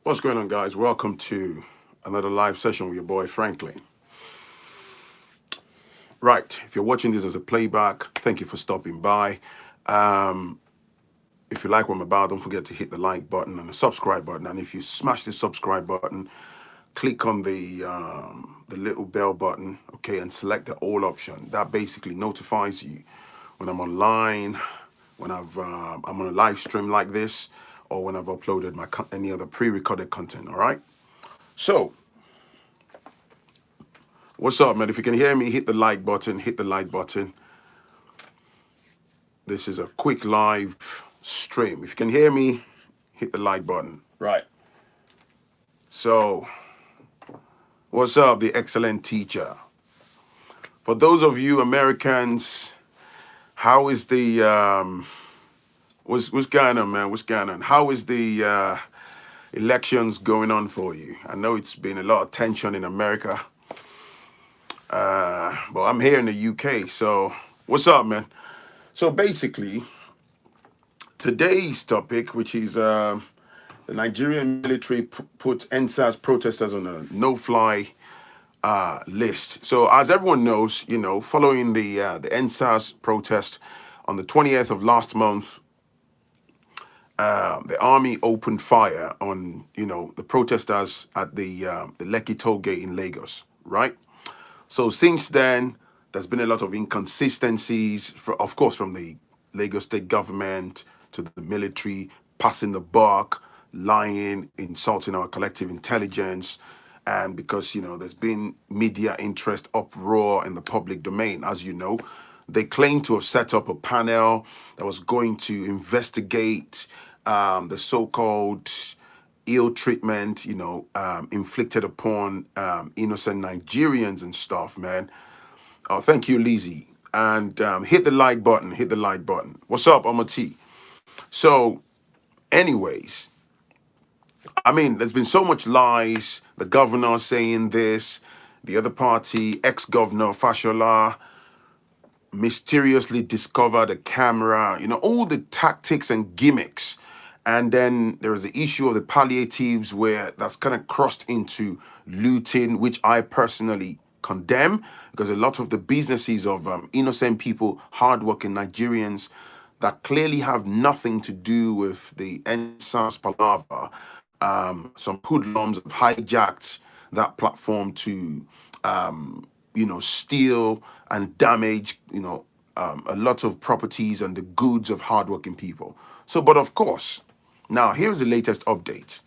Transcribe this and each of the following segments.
What's going on, guys? Welcome to another live session with your boy Phrankleen. Right, if you're watching this as a playback, thank you for stopping by. If you like what I'm about, don't forget to hit the like button and the subscribe button. And if you smash the subscribe button, click on the little bell button, okay, and select the all option. That basically notifies you when I'm online, when I'm on a live stream like this, or when I've uploaded my any other pre-recorded content. All right. So, what's up, man? If you can hear me, hit the like button. Hit the like button. This is a quick live stream. If you can hear me, hit the like button. Right. So, what's up, the excellent teacher? For those of you Americans, how is the what's going on, man? What's going on? How is the elections going on for you? I know it's been a lot of tension in America, but I'm here in the UK. So, what's up, man? So basically, today's topic, which is the Nigerian military put EndSars protesters on a no-fly list. So as everyone knows, following the EndSars protest on the 20th of last month, the army opened fire on the protesters at the Lekki toll gate in Lagos, right? So since then, there's been a lot of inconsistencies, of course, from the Lagos state government to the military, passing the buck, lying, insulting our collective intelligence. And because, there's been media interest uproar in the public domain, as you know, they claim to have set up a panel that was going to investigate the so-called ill treatment, inflicted upon innocent Nigerians and stuff, man. Oh, thank you, Lizzie. And hit the like button. Hit the like button. What's up, I'm a T. So, anyways, I mean, there's been so much lies. The governor saying this, the other party, ex-governor Fashola, mysteriously discovered a camera, all the tactics and gimmicks. And then there is the issue of the palliatives where that's kind of crossed into looting, which I personally condemn because a lot of the businesses of innocent people, hardworking Nigerians that clearly have nothing to do with the EndSars palaver, some hoodlums have hijacked that platform to steal and damage, a lot of properties and the goods of hardworking people. So, but of course, now here's the latest update.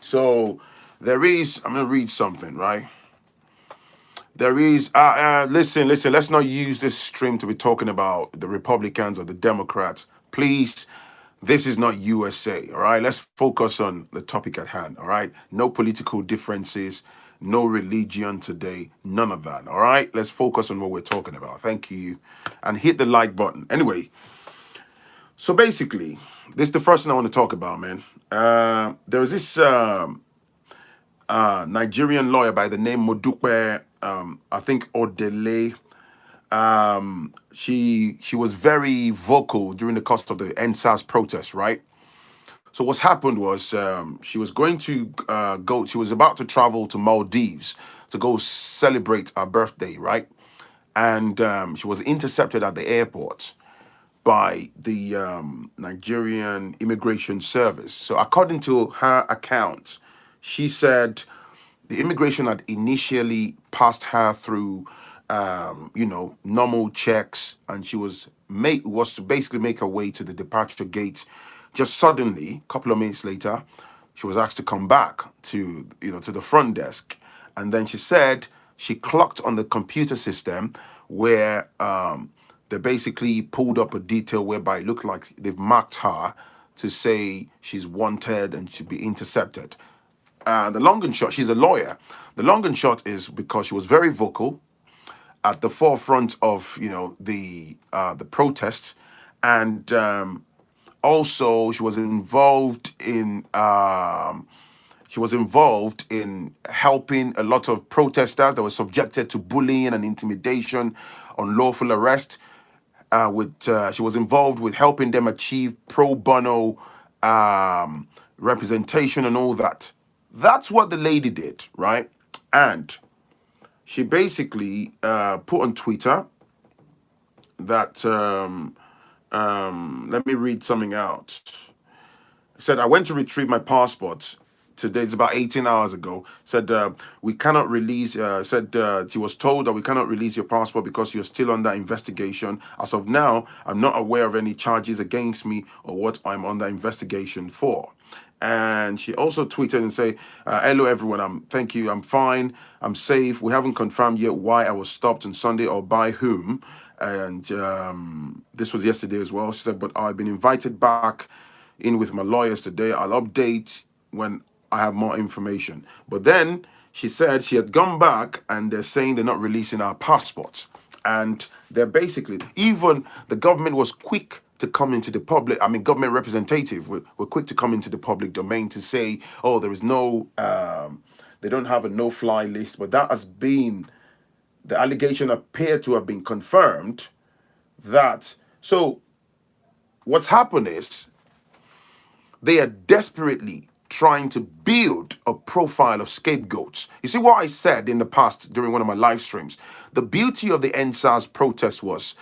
So I'm going to read something, right? There is, listen, let's not use this stream to be talking about the Republicans or the Democrats. Please, this is not USA, all right? Let's focus on the topic at hand, all right? No political differences, no religion today, none of that, all right? Let's focus on what we're talking about. Thank you. And hit the like button. Anyway, so basically, this is the first thing I want to talk about, man. There was this Nigerian lawyer by the name Modupe, I think Odele. She was very vocal during the course of the EndSars protest, right? So what's happened was she was going to she was about to travel to Maldives to go celebrate her birthday, right? And she was intercepted at the airport by the Nigerian Immigration Service. So according to her account, she said the immigration had initially passed her through, normal checks, and she was to basically make her way to the departure gate. Just suddenly, a couple of minutes later, she was asked to come back to the front desk, and then she said she clocked on the computer system where they basically pulled up a detail whereby it looked like they've marked her to say she's wanted and should be intercepted. The long and short, she's a lawyer. The long and short is because she was very vocal at the forefront of the protest, and also she was involved in helping a lot of protesters that were subjected to bullying and intimidation, unlawful arrest. She was involved with helping them achieve pro bono representation and all that. That's what the lady did, right? And she basically put on Twitter that let me read something out. Said, I went to retrieve my passport today. It's about 18 hours ago. Said, we cannot release, she was told that we cannot release your passport because you're still under investigation. As of now, I'm not aware of any charges against me or what I'm under investigation for. And she also tweeted and say, hello everyone, thank you, I'm fine, I'm safe. We haven't confirmed yet why I was stopped on Sunday or by whom. And this was yesterday as well. She said, but I've been invited back in with my lawyers today. I'll update when I have more information. But then she said she had gone back and they're saying they're not releasing our passports. And they're basically, even the government was quick to come into the public, government representative were quick to come into the public domain to say, oh, there is no, they don't have a no-fly list. But that has been, the allegation appeared to have been confirmed that, so what's happened is, they are desperately trying to build a profile of scapegoats. You see what I said in the past during one of my live streams? The beauty of the EndSars protest was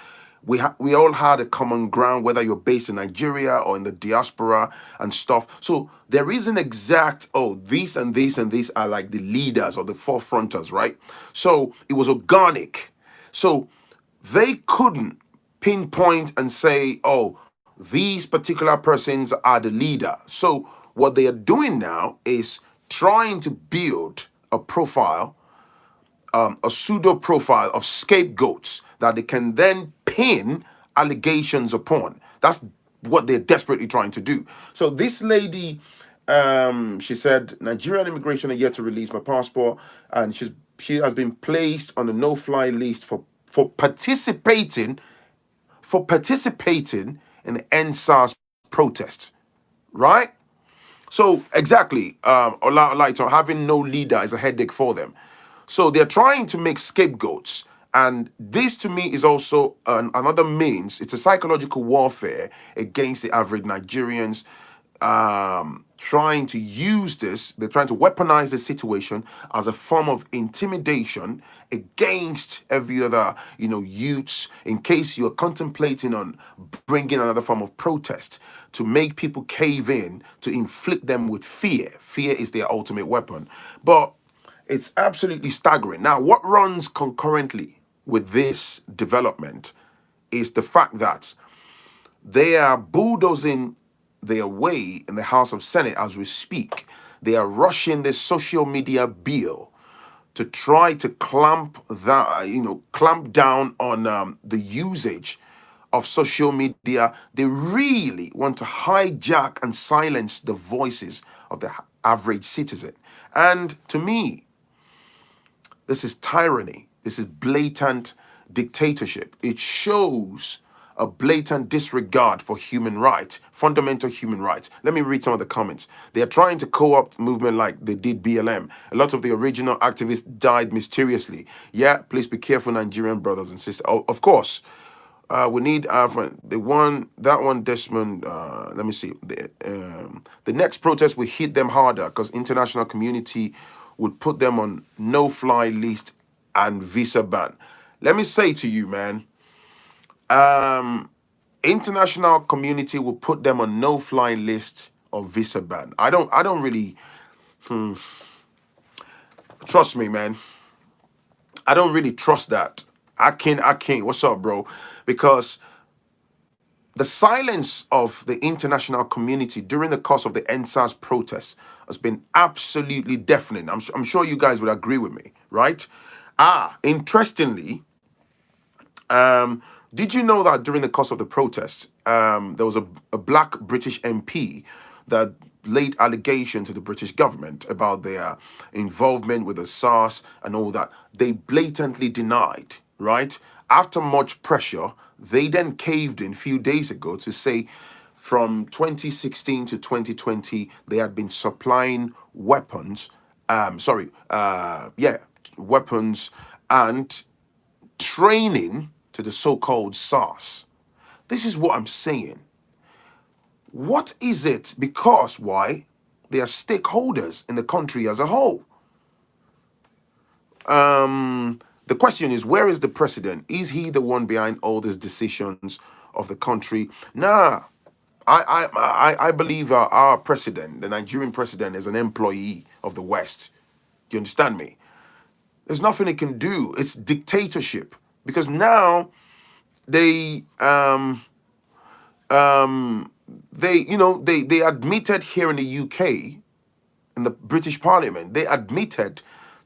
we all had a common ground, whether you're based in Nigeria or in the diaspora and stuff. So there is an exact, oh, these and these and these are like the leaders or the forefronters, right? So it was organic. So they couldn't pinpoint and say, oh, these particular persons are the leader. So what they are doing now is trying to build a profile, a pseudo profile of scapegoats that they can then pin allegations upon. That's what they're desperately trying to do. So this lady, she said, Nigerian Immigration are yet to release my passport, and she has been placed on a no-fly list for participating in the EndSars protest, right? So exactly, having no leader is a headache for them. So they're trying to make scapegoats. And this to me is also another means. It's a psychological warfare against the average Nigerians, trying to use this. They're trying to weaponize the situation as a form of intimidation against every other, youths, in case you're contemplating on bringing another form of protest to make people cave in, to inflict them with fear. Fear is their ultimate weapon. But it's absolutely staggering. Now, what runs concurrently with this development is the fact that they are bulldozing their way in the House of Senate as we speak. They are rushing this social media bill to try to clamp down on the usage of social media. They really want to hijack and silence the voices of the average citizen. And to me, this is tyranny. This is blatant dictatorship. It shows a blatant disregard for human rights, fundamental human rights. Let me read some of the comments. They are trying to co-opt movement like they did BLM. A lot of the original activists died mysteriously. Yeah, please be careful, Nigerian brothers and sisters. Oh, of course, we need Desmond. Let me see. The next protest will hit them harder because international community would put them on no-fly list and visa ban. Let me say to you, man, international community will put them on no-fly list or visa ban. I don't really trust me, man. I don't really trust that. I can't. What's up, bro? Because the silence of the international community during the course of the EndSars protests has been absolutely deafening. I'm sure you guys would agree with me, right? Interestingly, did you know that during the course of the protest, there was a black British MP that laid allegation to the British government about their involvement with the Sars and all that? They blatantly denied, right? After much pressure, they then caved in a few days ago to say from 2016 to 2020, they had been supplying weapons, weapons and training to the so-called Sars. This is what I'm saying. What is it? Because why? They are stakeholders in the country as a whole. The question is, where is the president? Is he the one behind all these decisions of the country? Nah, I believe our president, the Nigerian president, is an employee of the West. Do you understand me? There's nothing he can do. It's dictatorship, because now they they admitted here in the UK, in the British Parliament, they admitted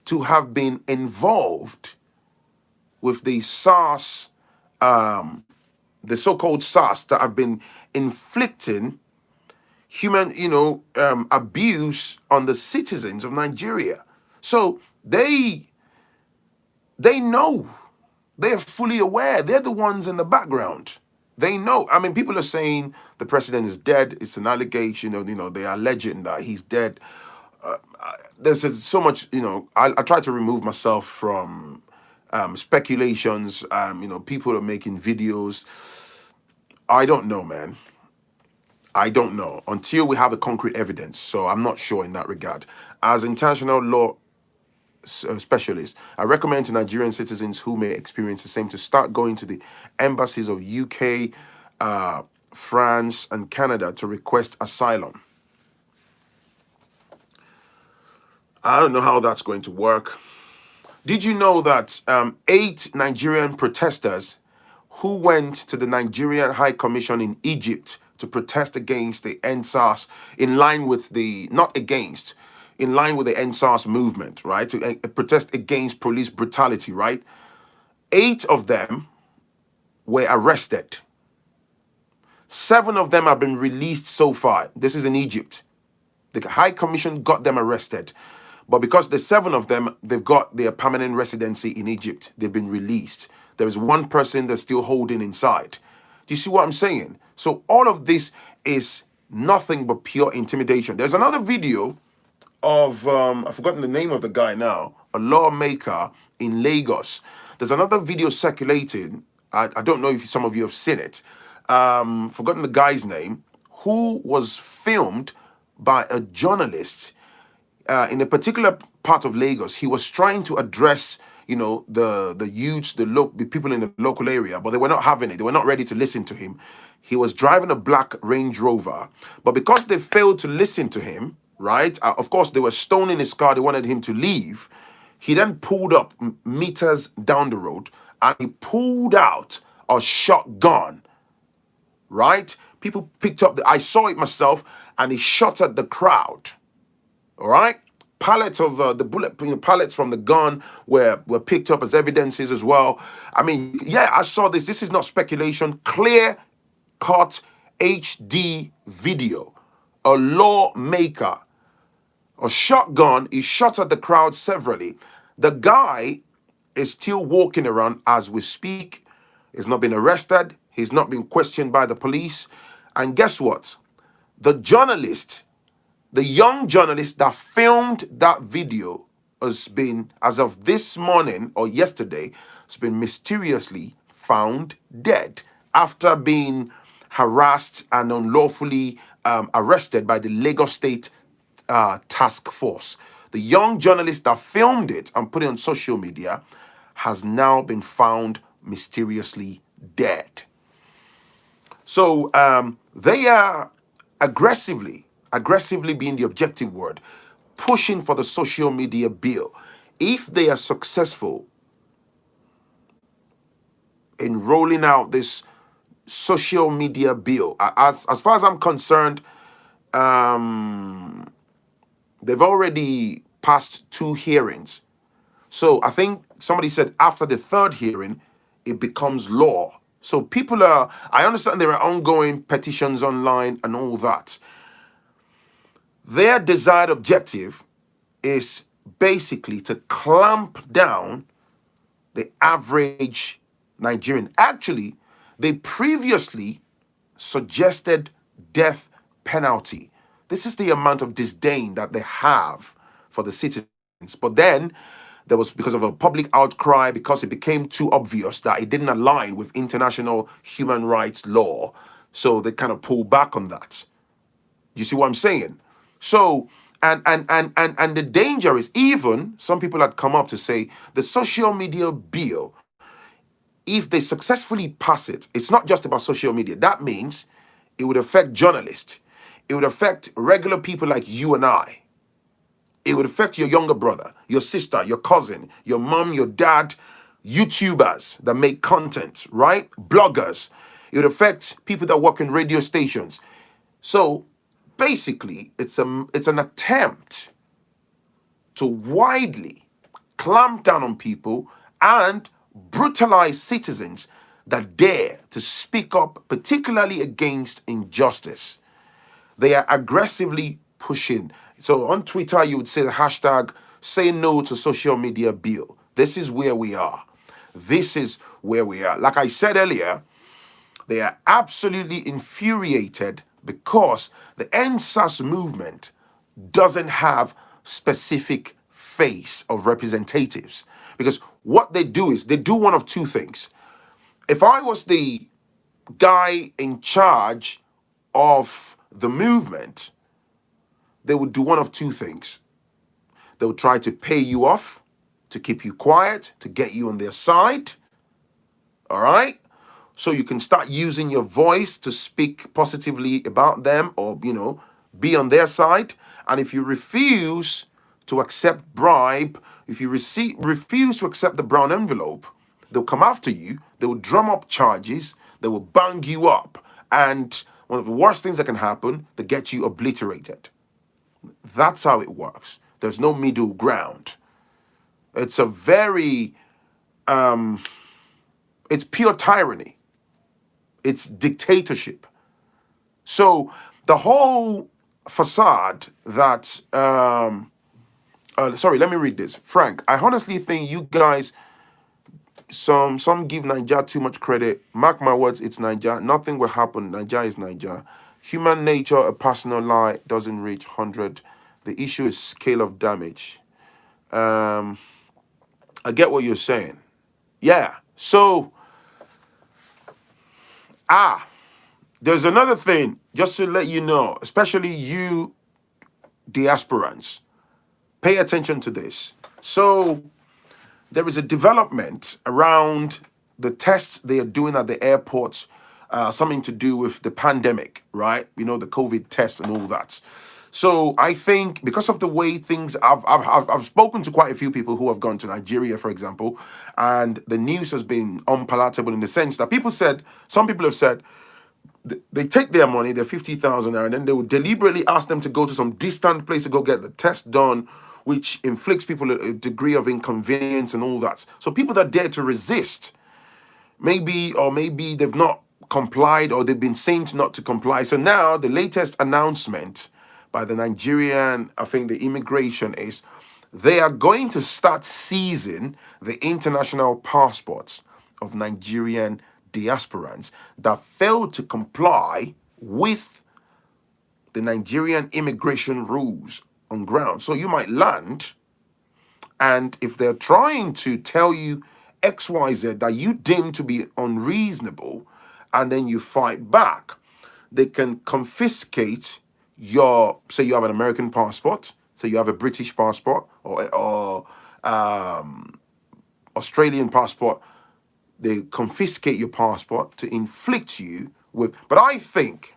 to have been involved with the SARS, the so-called SARS, that have been inflicting human, abuse on the citizens of Nigeria. So they know, they are fully aware. They're the ones in the background. They know. I mean, people are saying the president is dead. It's an allegation, they are alleging that he's dead. There's so much, I try to remove myself from speculations. People are making videos. I don't know, man. I don't know until we have a concrete evidence. So I'm not sure in that regard. As international law specialist, I recommend to Nigerian citizens who may experience the same to start going to the embassies of UK, France, and Canada to request asylum. I don't know how that's going to work. Did you know that 8 Nigerian protesters who went to the Nigerian High Commission in Egypt to protest against the EndSars, in line with the, not against, in line with the EndSars movement, right? To protest against police brutality, right? 8 of them were arrested. 7 of them have been released so far. This is in Egypt. The High Commission got them arrested. But because the 7 of them, they've got their permanent residency in Egypt. They've been released. There is 1 person that's still holding inside. Do you see what I'm saying? So all of this is nothing but pure intimidation. There's another video of, I've forgotten the name of the guy now, a lawmaker in Lagos. There's another video circulating. I don't know if some of you have seen it. Forgotten the guy's name, who was filmed by a journalist in a particular part of Lagos. He was trying to address, the youths, the people in the local area, but they were not having it. They were not ready to listen to him. He was driving a black Range Rover, but because they failed to listen to him, right? Of course, they were stoning his car. They wanted him to leave. He then pulled up meters down the road and he pulled out a shotgun, right? People picked up, I saw it myself, and he shot at the crowd. All right, pallets of the bullet, pallets from the gun were picked up as evidences as well. I mean, yeah, I saw this. This is not speculation. Clear cut HD video. A lawmaker, a shotgun. He shot at the crowd severally. The guy is still walking around as we speak. He's not been arrested. He's not been questioned by the police. And guess what? The journalist, the young journalist that filmed that video, has been, as of this morning or yesterday, has been mysteriously found dead after being harassed and unlawfully arrested by the Lagos State Task Force. The young journalist that filmed it and put it on social media has now been found mysteriously dead. So they are aggressively being the objective word, pushing for the social media bill. If they are successful in rolling out this social media bill, as far as I'm concerned, they've already passed 2 hearings. So I think somebody said after the 3rd hearing, it becomes law. So people are, I understand there are ongoing petitions online and all that. Their desired objective is basically to clamp down the average Nigerian. Actually, they previously suggested death penalty. This is the amount of disdain that they have for the citizens. But then there was, because of a public outcry, because it became too obvious that it didn't align with international human rights law, so they kind of pulled back on that. You see what I'm saying? So, and the danger is, even some people had come up to say the social media bill, if they successfully pass it, it's not just about social media. That means it would affect journalists. It would affect regular people like you and I. It would affect your younger brother, your sister, your cousin, your mom, your dad, YouTubers that make content, right? Bloggers. It would affect people that work in radio stations. So basically, it's an attempt to widely clamp down on people and brutalize citizens that dare to speak up, particularly against injustice. They are aggressively pushing. So on Twitter, you would say the hashtag say no to social media bill. This is where we are. This is where we are. Like I said earlier, they are absolutely infuriated because the EndSars movement doesn't have specific face of representatives. Because what they do is they do one of two things. If I was the guy in charge of the movement, they would do one of two things. They would try to pay you off, to keep you quiet, to get you on their side. All right? So you can start using your voice to speak positively about them, or, be on their side. And if you refuse to accept bribe, if you refuse to accept the brown envelope, they'll come after you. They will drum up charges. They will bang you up. And one of the worst things that can happen, they get you obliterated. That's how it works. There's no middle ground. It's a very, it's pure tyranny. It's dictatorship. So the whole facade that, sorry, let me read this. Frank, I honestly think you guys, some give Niger too much credit. Mark my words, it's Niger. Nothing will happen. Niger is Niger. Human nature, a personal lie doesn't reach 100. The issue is scale of damage. I get what you're saying. Yeah. So, there's another thing, just to let you know, especially you diasporans, pay attention to this. So, there is a development around the tests they are doing at the airports, something to do with the pandemic, right? The COVID test and all that. So I think because of the way things, I've spoken to quite a few people who have gone to Nigeria, for example, and the news has been unpalatable in the sense that some people have said, they take their money, their 50,000 naira, and then they will deliberately ask them to go to some distant place to go get the test done, which inflicts people a degree of inconvenience and all that. So people that dare to resist, maybe they've not complied, or they've been seen not to comply. So now the latest announcement by the Nigerian, I think the immigration, is they are going to start seizing the international passports of Nigerian diasporans that failed to comply with the Nigerian immigration rules on ground. So you might land, and if they're trying to tell you XYZ that you deem to be unreasonable, and then you fight back, they can confiscate say you have an American passport, say you have a British passport, or Australian passport. They confiscate your passport to inflict you with. But I think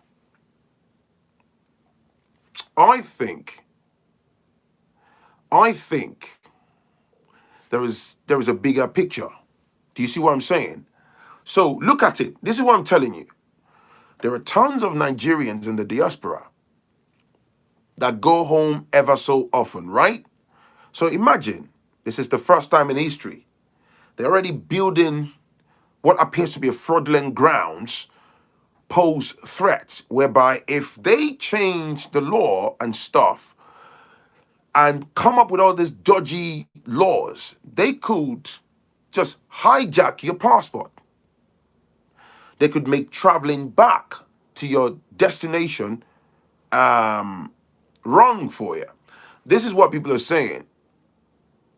there is a bigger picture. Do you see what I'm saying? So look at it. This is what I'm telling you. There are tons of Nigerians in the diaspora that go home ever so often, right? So imagine, this is the first time in history, they're already building what appears to be a fraudulent grounds, pose threats, whereby if they change the law and stuff and come up with all these dodgy laws, they could just hijack your passport. They could make traveling back to your destination wrong for you. This is what people are saying.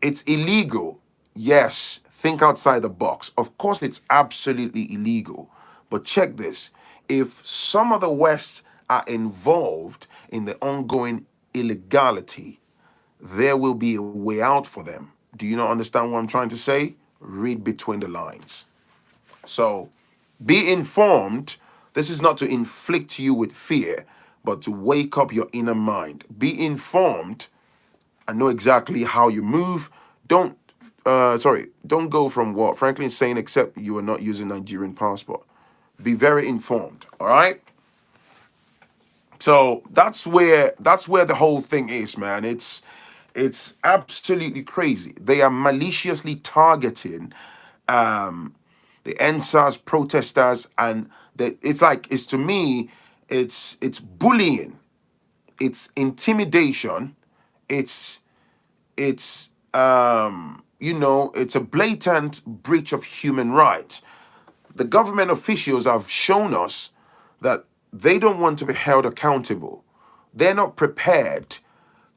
It's illegal. Yes, think outside the box. Of course, it's absolutely illegal. But check this. If some of the West are involved in the ongoing illegality, there will be a way out for them. Do you not understand what I'm trying to say? Read between the lines. So be informed. This is not to inflict you with fear, but to wake up your inner mind. Be informed and know exactly how you move. Don't go from what Phrankleen is saying, except you are not using Nigerian passport. Be very informed, all right? So that's where the whole thing is, man. It's absolutely crazy. They are maliciously targeting the EndSars protesters, and it's to me, it's bullying, it's intimidation, it's it's a blatant breach of human rights. The government officials have shown us that they don't want to be held accountable. They're not prepared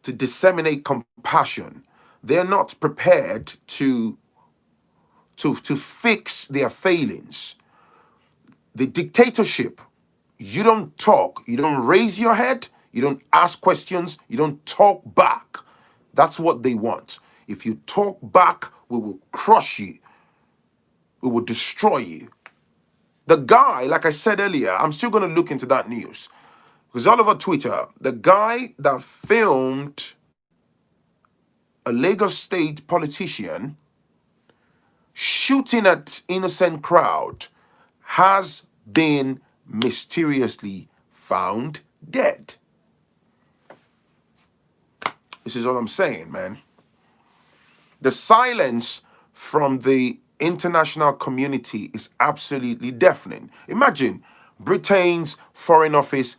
to disseminate compassion. They're not prepared to fix their failings. The dictatorship, you don't talk, you don't raise your head, you don't ask questions, you don't talk back. That's what they want. If you talk back, we will crush you. We will destroy you. The guy, like I said earlier, I'm still going to look into that news. Because all over Twitter, the guy that filmed a Lagos State politician shooting at innocent crowd has been mysteriously found dead. This is what I'm saying, man. The silence from the international community is absolutely deafening. Imagine Britain's Foreign Office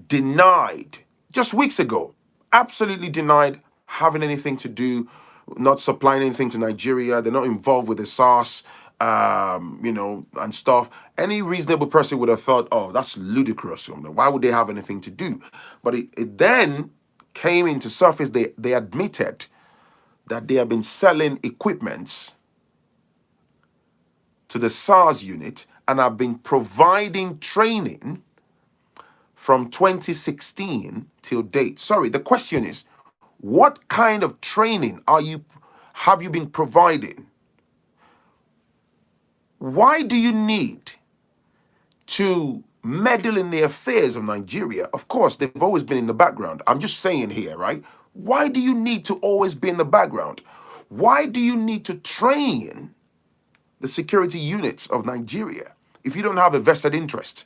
denied, just weeks ago, absolutely denied having anything to do, not supplying anything to Nigeria. They're not involved with the Sars, and stuff. Any reasonable person would have thought, oh, that's ludicrous. Why would they have anything to do? But it then came into surface. They admitted that they have been selling equipments to the SARS unit and have been providing training from 2016 till date. Sorry, the question is, what kind of training have you been providing? Why do you need to meddle in the affairs of Nigeria? Of course, they've always been in the background. I'm just saying here, right? Why do you need to always be in the background? Why do you need to train the security units of Nigeria if you don't have a vested interest?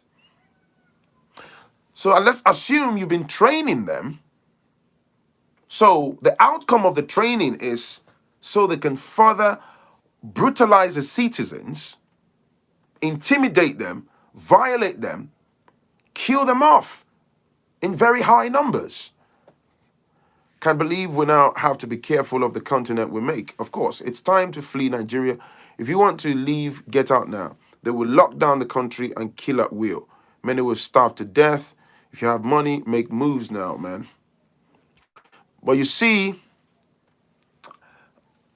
So let's assume you've been training them. So the outcome of the training is so they can further brutalize the citizens, intimidate them, violate them, kill them off in very high numbers. Can't believe we now have to be careful of the continent we make. Of course, it's time to flee Nigeria. If you want to leave, get out now. They will lock down the country and kill at will. Many will starve to death. If you have money, make moves now, man. But you see,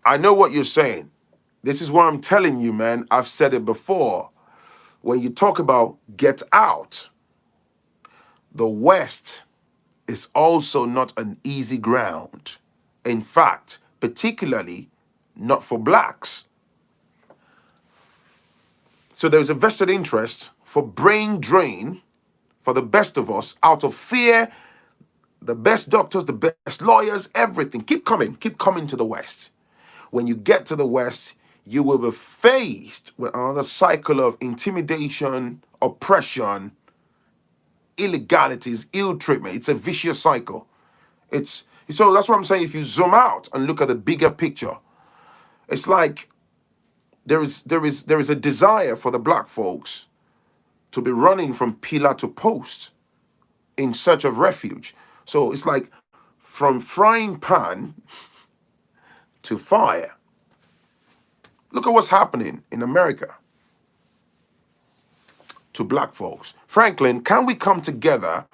I know what you're saying. This is what I'm telling you, man. I've said it before. When you talk about get out, the West is also not an easy ground. In fact, particularly not for blacks. So there's a vested interest for brain drain for the best of us out of fear. The best doctors, the best lawyers, everything. Keep coming to the West. When you get to the West, you will be faced with another cycle of intimidation, oppression, illegalities, ill treatment. It's a vicious cycle. So that's what I'm saying. If you zoom out and look at the bigger picture, it's like there is a desire for the black folks to be running from pillar to post in search of refuge. So it's like from frying pan to fire. Look at what's happening in America to black folks. Phrankleen, can we come together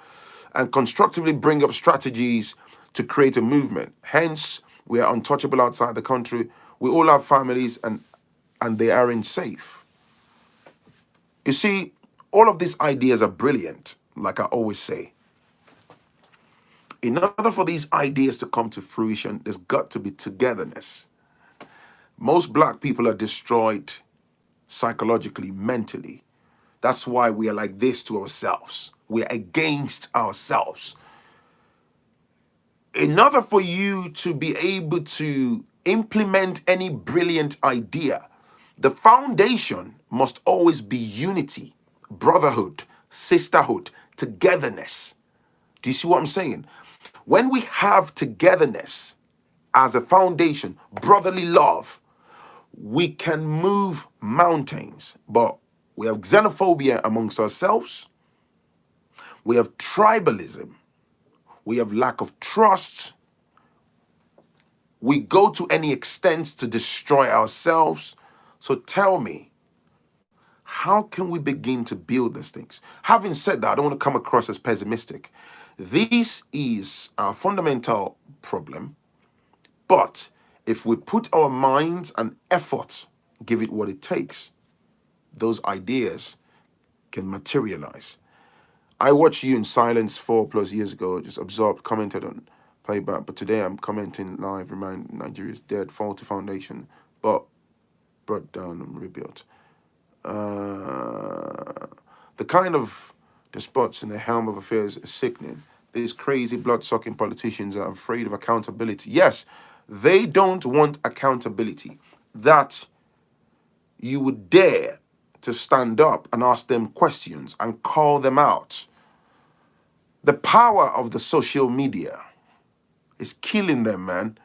and constructively bring up strategies to create a movement? Hence, we are untouchable outside the country. We all have families and they aren't safe. You see, all of these ideas are brilliant, like I always say. In order for these ideas to come to fruition, there's got to be togetherness. Most black people are destroyed psychologically, mentally. That's why we are like this to ourselves. We're against ourselves. In order for you to be able to implement any brilliant idea, the foundation must always be unity, brotherhood, sisterhood, togetherness. Do you see what I'm saying? When we have togetherness as a foundation, brotherly love, we can move mountains. But we have xenophobia amongst ourselves. We have tribalism. We have lack of trust. We go to any extent to destroy ourselves. So tell me, how can we begin to build these things? Having said that, I don't want to come across as pessimistic. This is a fundamental problem. But if we put our minds and effort, give it what it takes, those ideas can materialize. I watched you in silence 4+ years ago, just absorbed, commented on playback, but today I'm commenting live, remind Nigeria's dead, faulty foundation, but brought down and rebuilt. The kind of despots in the helm of affairs is sickening. These crazy blood-sucking politicians are afraid of accountability. Yes, they don't want accountability. That you would dare to stand up and ask them questions and call them out. The power of the social media is killing them, man.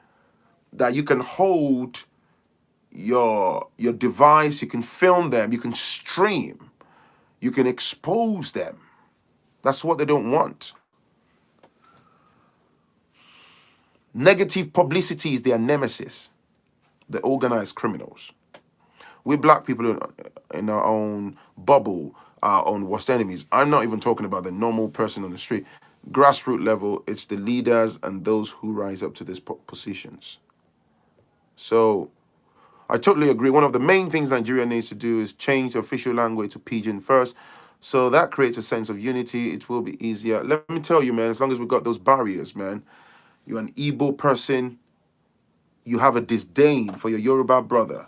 That you can hold your device, you can film them, you can stream, you can expose them. That's what they don't want. Negative publicity is their nemesis, the organized criminals. We black people in our own bubble, our own worst enemies. I'm not even talking about the normal person on the street. Grassroots level, it's the leaders and those who rise up to these positions. So I totally agree. One of the main things Nigeria needs to do is change the official language to Pidgin first. So that creates a sense of unity. It will be easier. Let me tell you, man, as long as we've got those barriers, man, you're an Igbo person, you have a disdain for your Yoruba brother.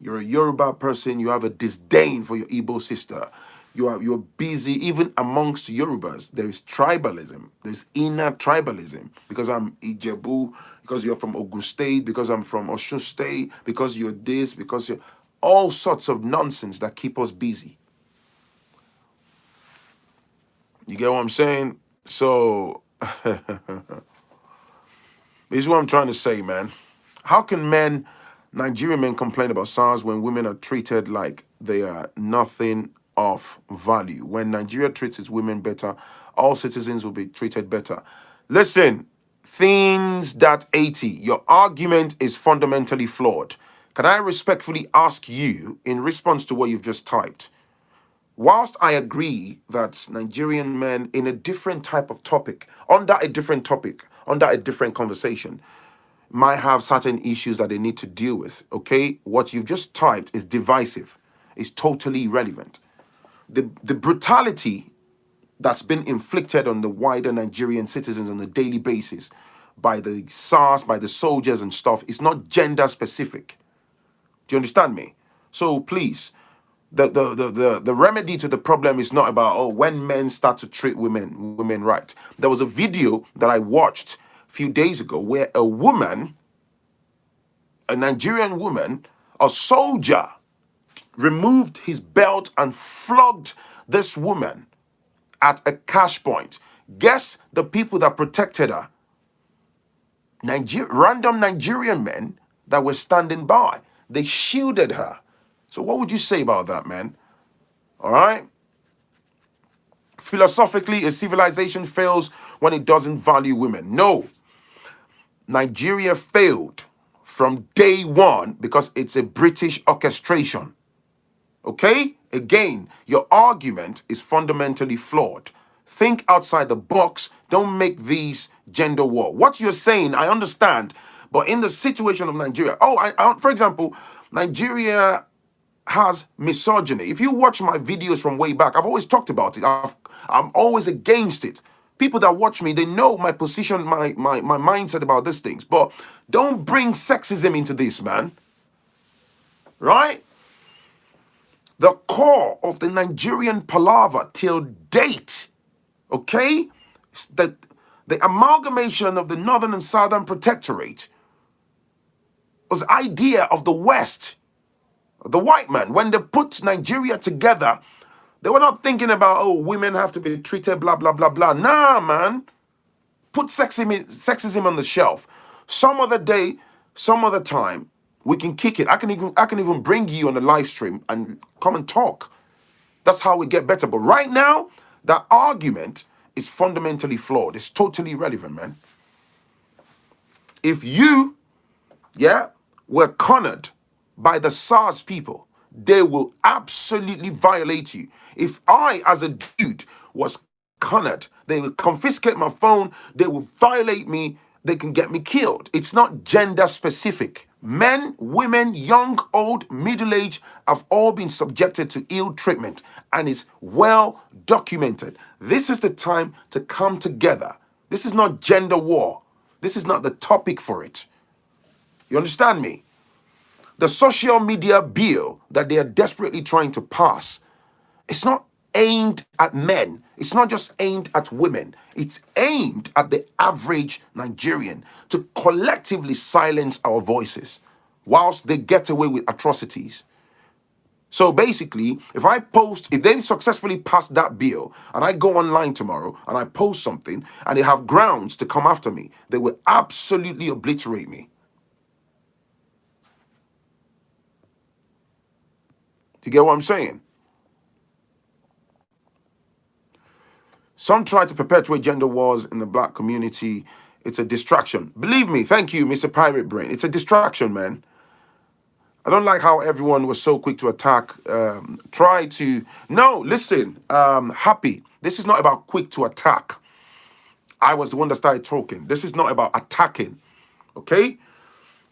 You're a Yoruba person, you have a disdain for your Igbo sister. You're busy, even amongst Yorubas, there is tribalism. There's inner tribalism. Because I'm Ijebu, because you're from Ogun State, because I'm from Osun State, because you're this, because you're... all sorts of nonsense that keep us busy. You get what I'm saying? So, this is what I'm trying to say, man. How can Nigerian men complain about Sars when women are treated like they are nothing of value? When Nigeria treats its women better, all citizens will be treated better. Listen, Deity, your argument is fundamentally flawed. Can I respectfully ask you, in response to what you've just typed, whilst I agree that Nigerian men in a different type of topic, under a different conversation, might have certain issues that they need to deal with, okay? What you've just typed is divisive. It's totally irrelevant. The brutality that's been inflicted on the wider Nigerian citizens on a daily basis by the Sars, by the soldiers and stuff, is not gender specific. Do you understand me? So please, the remedy to the problem is not about, when men start to treat women right. There was a video that I watched a few days ago where a Nigerian woman, a soldier, removed his belt and flogged this woman at a cash point. Guess the people that protected her? Random Nigerian men that were standing by. They shielded her. So what would you say about that, man? All right? Philosophically, a civilization fails when it doesn't value women. No. Nigeria failed from day one because it's a British orchestration. Okay? Again, your argument is fundamentally flawed. Think outside the box. Don't make these gender war. What you're saying, I understand. But in the situation of Nigeria, for example, Nigeria has misogyny. If you watch my videos from way back, I've always talked about it. I'm always against it. People that watch me, they know my position, my mindset about these things. But don't bring sexism into this, man. Right? The core of the Nigerian palaver till date, okay, is that the amalgamation of the Northern and Southern Protectorate was the idea of the West, the white man. When they put Nigeria together, they were not thinking about, oh, women have to be treated, blah, blah, blah, blah. Nah, man. Put sexism on the shelf. Some other day, some other time, we can kick it. I can even bring you on a live stream and come and talk. That's how we get better. But right now, that argument is fundamentally flawed. It's totally irrelevant, man. If you, were cornered by the Sars people, they will absolutely violate you. If I, as a dude, was cornered, they will confiscate my phone, they will violate me, they can get me killed. It's not gender specific. Men, women, young, old, middle-aged have all been subjected to ill treatment, and it's well documented. This is the time to come together. This is not gender war. This is not the topic for it. You understand me? The social media bill that they are desperately trying to pass, it's not aimed at men. It's not just aimed at women. It's aimed at the average Nigerian to collectively silence our voices whilst they get away with atrocities. So basically, if they successfully pass that bill and I go online tomorrow and I post something and they have grounds to come after me, they will absolutely obliterate me. You get what I'm saying? Some try to perpetuate gender wars in the black community. It's a distraction. Believe me, thank you, Mr. Pirate Brain. It's a distraction, man. I don't like how everyone was so quick to attack. Happy. This is not about quick to attack. I was the one that started talking. This is not about attacking, okay?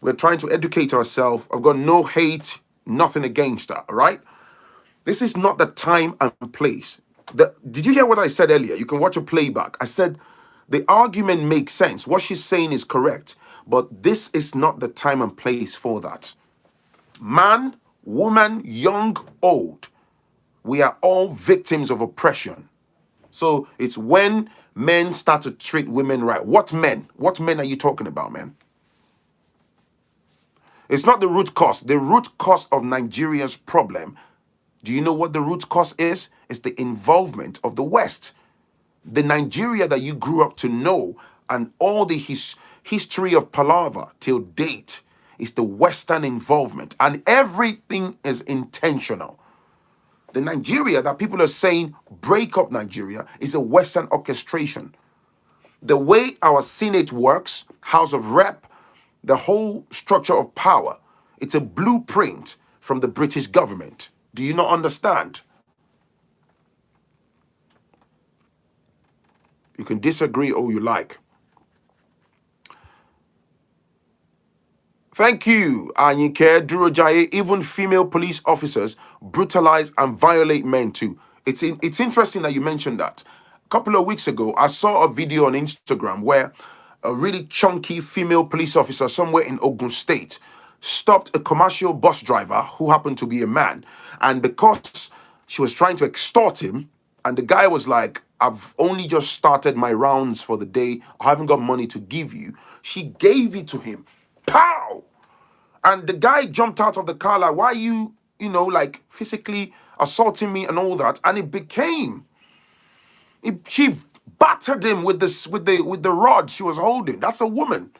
We're trying to educate ourselves. I've got no hate, nothing against that, all right? This is not the time and place. Did you hear what I said earlier? You can watch a playback. I said the argument makes sense. What she's saying is correct, but this is not the time and place for that. Man, woman, young, old, we are all victims of oppression. So it's when men start to treat women right. What men? What men are you talking about, man? It's not the root cause. The root cause of Nigeria's problem, do you know what the root cause is? It's the involvement of the West. The Nigeria that you grew up to know and all the history of palaver till date is the Western involvement. And everything is intentional. The Nigeria that people are saying break up Nigeria is a Western orchestration. The way our Senate works, House of Rep, the whole structure of power, it's a blueprint from the British government. Do you not understand? You can disagree all you like. Thank you, Anyike, Durojaye. Even female police officers brutalize and violate men too. It's interesting that you mentioned that. A couple of weeks ago, I saw a video on Instagram where a really chunky female police officer somewhere in Ogun State stopped a commercial bus driver who happened to be a man. And because she was trying to extort him, and the guy was like, I've only just started my rounds for the day. I haven't got money to give you. She gave it to him. Pow! And the guy jumped out of the car like, why are you, like physically assaulting me and all that? And she battered him with the rod she was holding. That's a woman.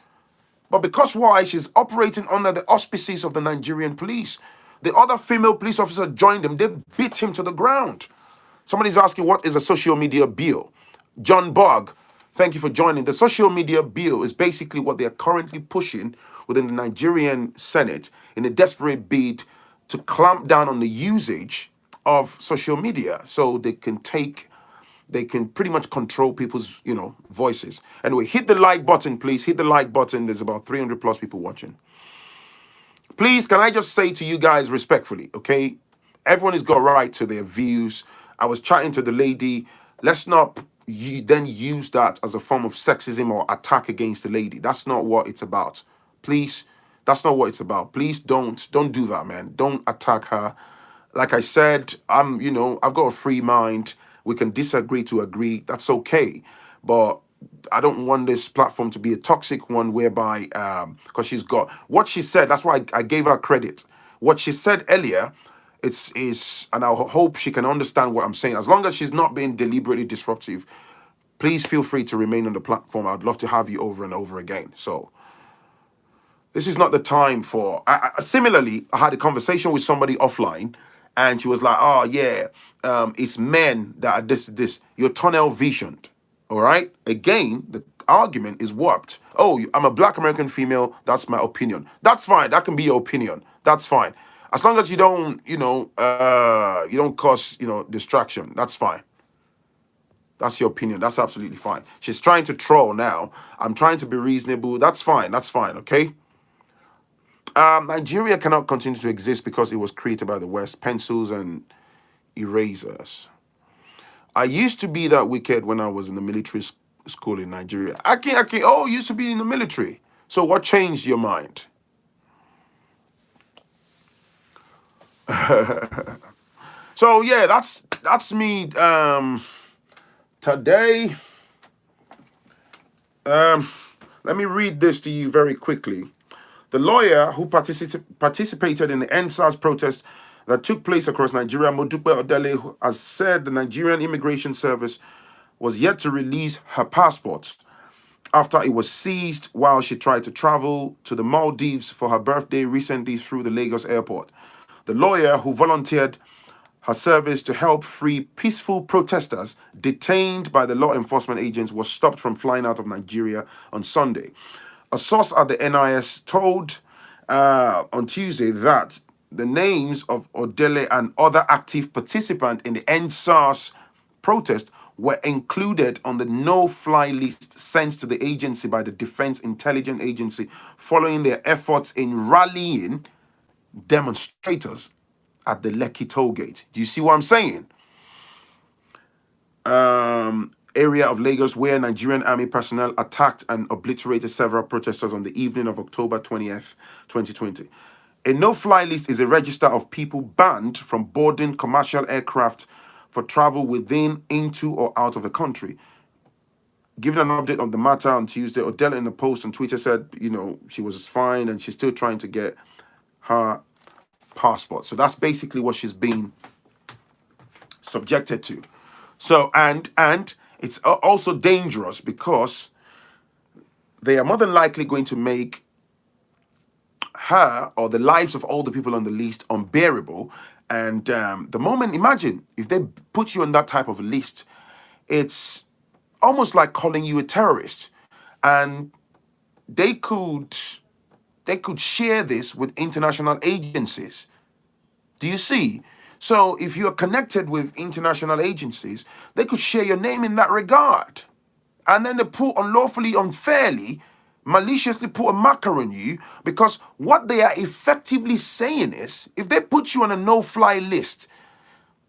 But because why? She's operating under the auspices of the Nigerian police. The other female police officer joined him. They beat him to the ground. Somebody's asking, what is a social media bill? John Bogg, thank you for joining. The social media bill is basically what they're currently pushing within the Nigerian Senate in a desperate bid to clamp down on the usage of social media so they can pretty much control people's, voices. Anyway, hit the like button, please. Hit the like button. There's about 300 plus people watching. Please, can I just say to you guys respectfully, okay? Everyone has got right to their views. I was chatting to the lady. Let's not you then use that as a form of sexism or attack against the lady. That's not what it's about. Please, that's not what it's about. Please don't do that, man. Don't attack her. Like I said, I've got a free mind. We can disagree to agree. That's okay. But I don't want this platform to be a toxic one whereby because she's got what she said, that's why I gave her credit. What she said earlier, it's is and I hope she can understand what I'm saying. As long as she's not being deliberately disruptive, please feel free to remain on the platform. I'd love to have you over and over again. So this is not the time for. Similarly, I had a conversation with somebody offline, and she was like, "Oh yeah, it's men that are this. You're tunnel visioned, all right." Again, the argument is warped. Oh, I'm a Black American female. That's my opinion. That's fine. That can be your opinion. That's fine, as long as you don't, you don't cause, distraction. That's fine. That's your opinion. That's absolutely fine. She's trying to troll now. I'm trying to be reasonable. That's fine. That's fine. Okay. Nigeria cannot continue to exist because it was created by the West. Pencils and erasers. I used to be that wicked when I was in the military school in Nigeria. I can't. Oh, used to be in the military. So what changed your mind? So yeah, that's me. Today. Let me read this to you very quickly. The lawyer who participated in the EndSars protest that took place across Nigeria, Modupe Odele, has said the Nigerian Immigration Service was yet to release her passport after it was seized while she tried to travel to the Maldives for her birthday recently through the Lagos airport. The lawyer, who volunteered her service to help free peaceful protesters detained by the law enforcement agents, was stopped from flying out of Nigeria on Sunday. A source at the NIS told on Tuesday that the names of Odele and other active participants in the EndSars protest were included on the no-fly list sent to the agency by the Defense Intelligence Agency following their efforts in rallying demonstrators at the Lekki toll gate. Do you see what I'm saying? Area of Lagos where Nigerian army personnel attacked and obliterated several protesters on the evening of October 20th, 2020. A no-fly list is a register of people banned from boarding commercial aircraft for travel within, into, or out of the country. Giving an update on the matter on Tuesday, Odele in a post on Twitter said, she was fine and she's still trying to get her passport. So that's basically what she's been subjected to. So, and it's also dangerous because they are more than likely going to make her or the lives of all the people on the list unbearable. And the moment, imagine if they put you on that type of a list, it's almost like calling you a terrorist. And they could share this with international agencies. Do you see? So if you are connected with international agencies, they could share your name in that regard. And then they put unlawfully, unfairly, maliciously put a marker on you, because what they are effectively saying is, if they put you on a no-fly list,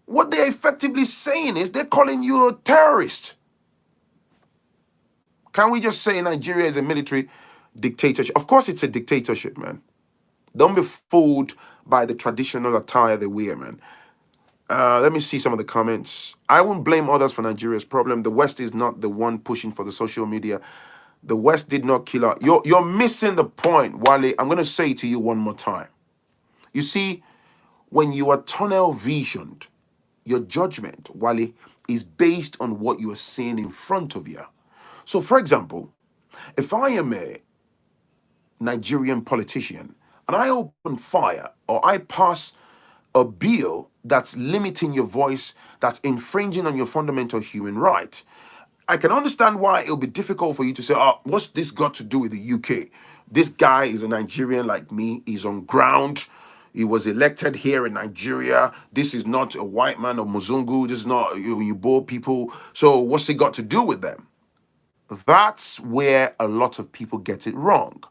what they're effectively saying is they're calling you a terrorist. Can we just say Nigeria is a military dictatorship? Of course it's a dictatorship, man. Don't be fooled by the traditional attire they wear, man. Let me see some of the comments. I won't blame others for Nigeria's problem. The West is not the one pushing for the social media. The West did not kill her. You're missing the point, Wale. I'm going to say it to you one more time. You see, when you are tunnel visioned, your judgment, Wale, is based on what you are seeing in front of you. So, for example, if I am a Nigerian politician and I open fire or I pass a bill that's limiting your voice, that's infringing on your fundamental human right, I can understand why it'll be difficult for you to say, oh, what's this got to do with the UK? This guy is a Nigerian like me. He's on ground. He was elected here in Nigeria. This is not a white man or Muzungu. This is not Igbo people. So what's it got to do with them? That's where a lot of people get it wrong.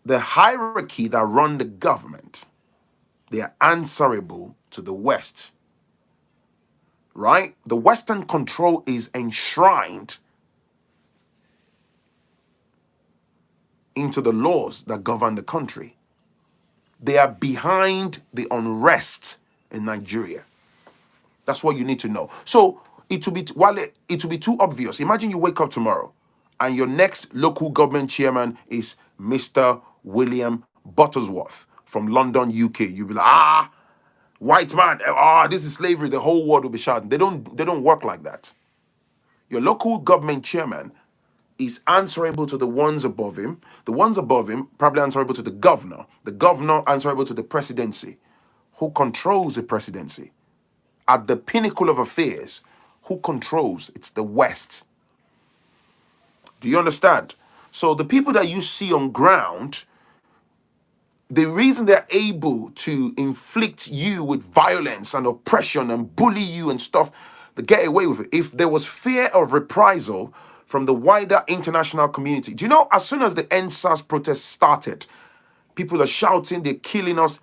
The hierarchy that run the government, they are answerable to the West. right? The Western control is enshrined into the laws that govern the country. They are behind the unrest in Nigeria. That's what you need to know. So it will be it will be too obvious. Imagine you wake up tomorrow and your next local government chairman is Mr. William Buttersworth from London, UK. You'll be like, white man, this is slavery. The whole world will be shouting. They don't work like that. Your local government chairman is answerable to the ones above him. The ones above him probably answerable to the governor. The governor answerable to the presidency. Who controls the presidency? At the pinnacle of affairs, who controls? It's the West. Do you understand? So the people that you see on ground, the reason they're able to inflict you with violence and oppression and bully you and stuff, they get away with it. If there was fear of reprisal from the wider international community, do you know, as soon as the EndSars protest started, people are shouting, they're killing us.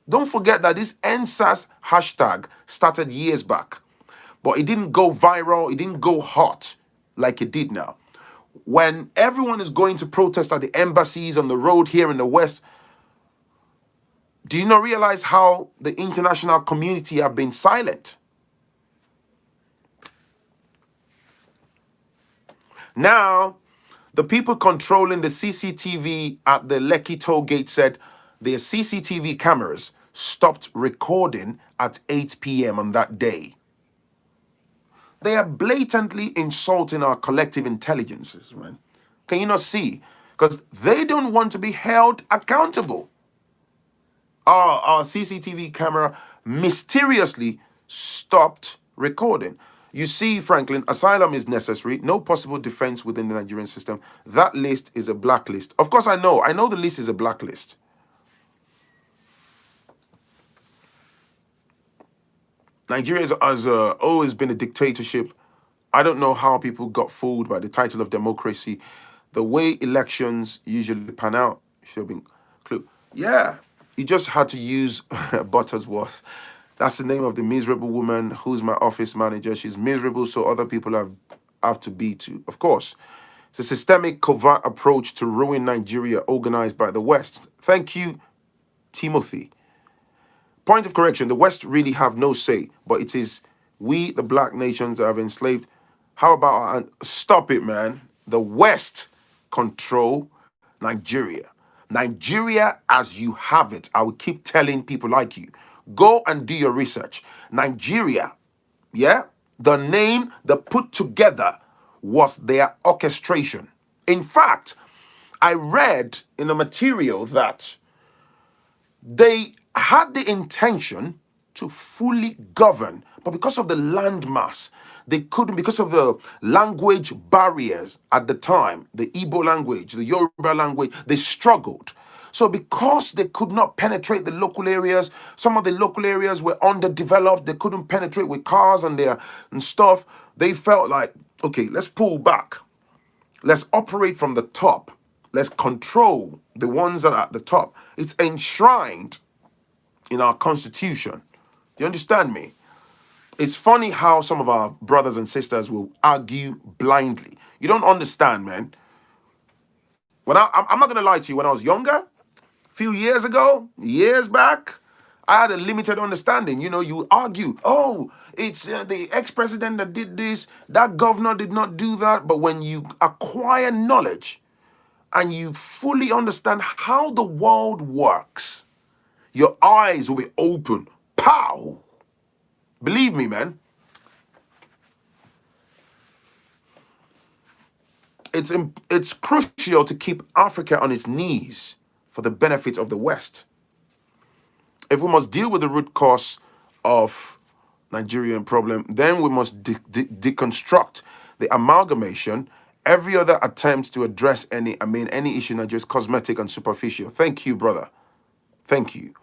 Don't forget that this EndSars hashtag started years back, but it didn't go viral, it didn't go hot like it did now. When everyone is going to protest at the embassies on the road here in the West, do you not realize how the international community have been silent? Now, the people controlling the CCTV at the Lekki toll gate said their CCTV cameras stopped recording at 8 p.m. on that day. They are blatantly insulting our collective intelligences, man. Can you not see? Because they don't want to be held accountable. Our CCTV camera mysteriously stopped recording. You see, Phrankleen, asylum is necessary. No possible defense within the Nigerian system. That list is a blacklist. Of course, I know the list is a blacklist. Nigeria has always been a dictatorship. I don't know how people got fooled by the title of democracy. The way elections usually pan out should have been clear. Yeah, you just had to use Buttersworth. That's the name of the miserable woman who's my office manager. She's miserable, so other people have to be too. Of course, it's a systemic, covert approach to ruin Nigeria organized by the West. Thank you, Timothy. Point of correction, the West really have no say, but it is we, the black nations, that have enslaved. How about, stop it, man. The West control Nigeria. Nigeria as you have it. I will keep telling people like you. Go and do your research. Nigeria, yeah? The name, the put together was their orchestration. In fact, I read in a material that they had the intention to fully govern, but because of the landmass, they couldn't, because of the language barriers at the time, the Igbo language, the Yoruba language, they struggled. So because they could not penetrate the local areas, some of the local areas were underdeveloped, they couldn't penetrate with cars and stuff, they felt like, okay, let's pull back. Let's operate from the top. Let's control the ones that are at the top. It's enshrined in our constitution. Do you understand me? It's funny how some of our brothers and sisters will argue blindly. You don't understand, man. I'm not going to lie to you. When I was younger, a few years ago, years back, I had a limited understanding. You know, you argue, oh, it's the ex-president that did this, that governor did not do that. But when you acquire knowledge and you fully understand how the world works, your eyes will be open. Pow! Believe me, man. It's crucial to keep Africa on its knees for the benefit of the West. If we must deal with the root cause of Nigerian problem, then we must deconstruct the amalgamation. Every other attempt to address any issue in Nigeria is cosmetic and superficial. Thank you, brother. Thank you.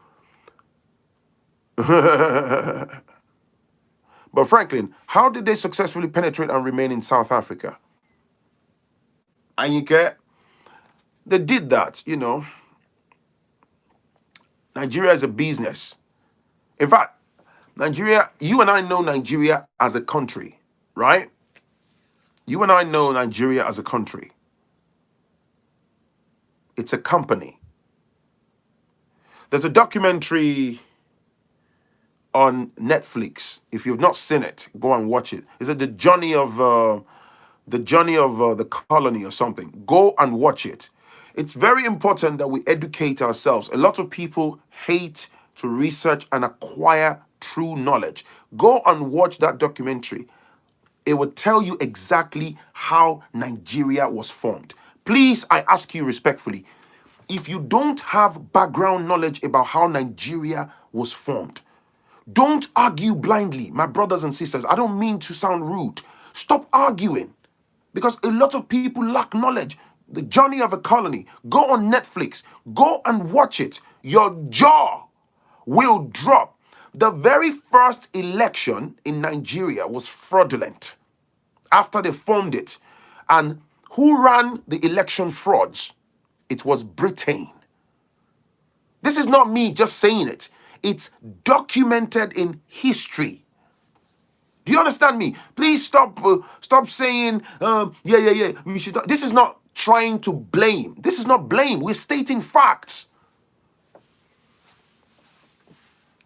But Phrankleen, how did they successfully penetrate and remain in South Africa? Anyike, they did that, you know. Nigeria is a business. In fact, Nigeria, you and I know Nigeria as a country, right? You and I know Nigeria as a country. It's a company. There's a documentary on Netflix. If you've not seen it, go and watch it. Is it the journey of the colony or something? Go and watch it. It's very important that we educate ourselves. A lot of people hate to research and acquire true knowledge. Go and watch that documentary. It will tell you exactly how Nigeria was formed. Please, I ask you respectfully, if you don't have background knowledge about how Nigeria was formed, don't argue blindly, my brothers and sisters. I don't mean to sound rude. Stop arguing because a lot of people lack knowledge. The journey of a colony. Go on Netflix. Go and watch it. Your jaw will drop. The very first election in Nigeria was fraudulent after they formed it. And who ran the election frauds? It was Britain. This is not me just saying it. It's documented in history. Do you understand me? Please stop saying, yeah. We should. This is not trying to blame. This is not blame. We're stating facts.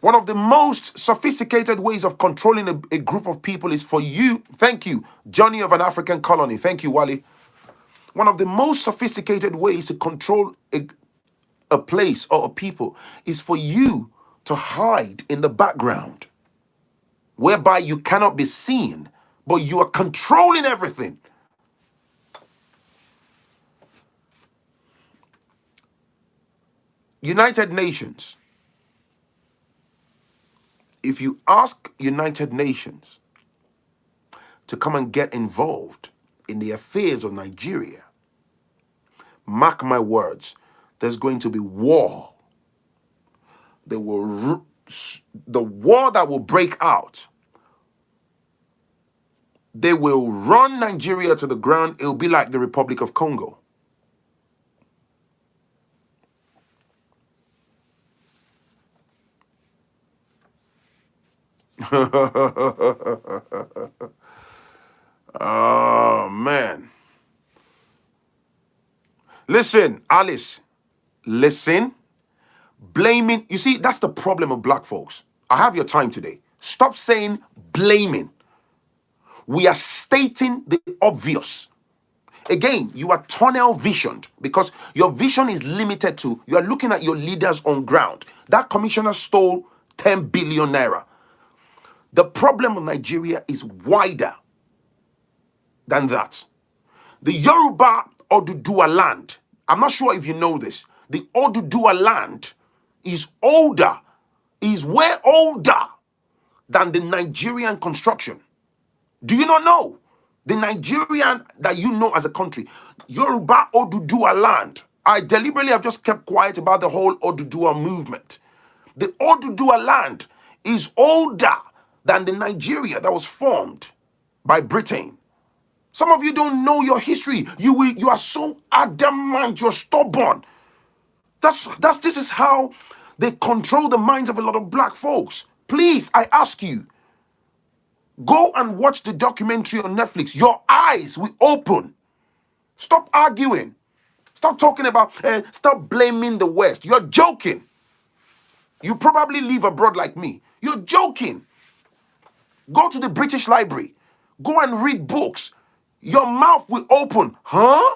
One of the most sophisticated ways of controlling a group of people is for you. Thank you, Johnny of an African colony. Thank you, Wally. One of the most sophisticated ways to control a place or a people is for you to hide in the background, whereby you cannot be seen, but you are controlling everything. United Nations. If you ask United Nations to come and get involved in the affairs of Nigeria, mark my words, there's going to be war. The war that will break out. They will run Nigeria to the ground. It'll be like the Republic of Congo. Oh, man. Listen, Alice. Listen. Blaming. You see, that's the problem of black folks. I have your time today. Stop saying blaming. We are stating the obvious. Again, you are tunnel visioned because your vision is limited to, you are looking at your leaders on ground. That commissioner stole 10 billion naira. The problem of Nigeria is wider than that. The Yoruba Oduduwa land, I'm not sure if you know this, the Oduduwa land is older, is way older than the Nigerian construction. Do you not know? The Nigerian that you know as a country, Yoruba Oduduwa land. I deliberately have just kept quiet about the whole Oduduwa movement. The Oduduwa land is older than the Nigeria that was formed by Britain. Some of you don't know your history. You are so adamant, you're stubborn. This is how they control the minds of a lot of black folks. Please, I ask you, go and watch the documentary on Netflix. Your eyes will open. Stop arguing. Stop talking about, stop blaming the West. You're joking. You probably live abroad like me. You're joking. Go to the British Library. Go and read books. Your mouth will open. Huh?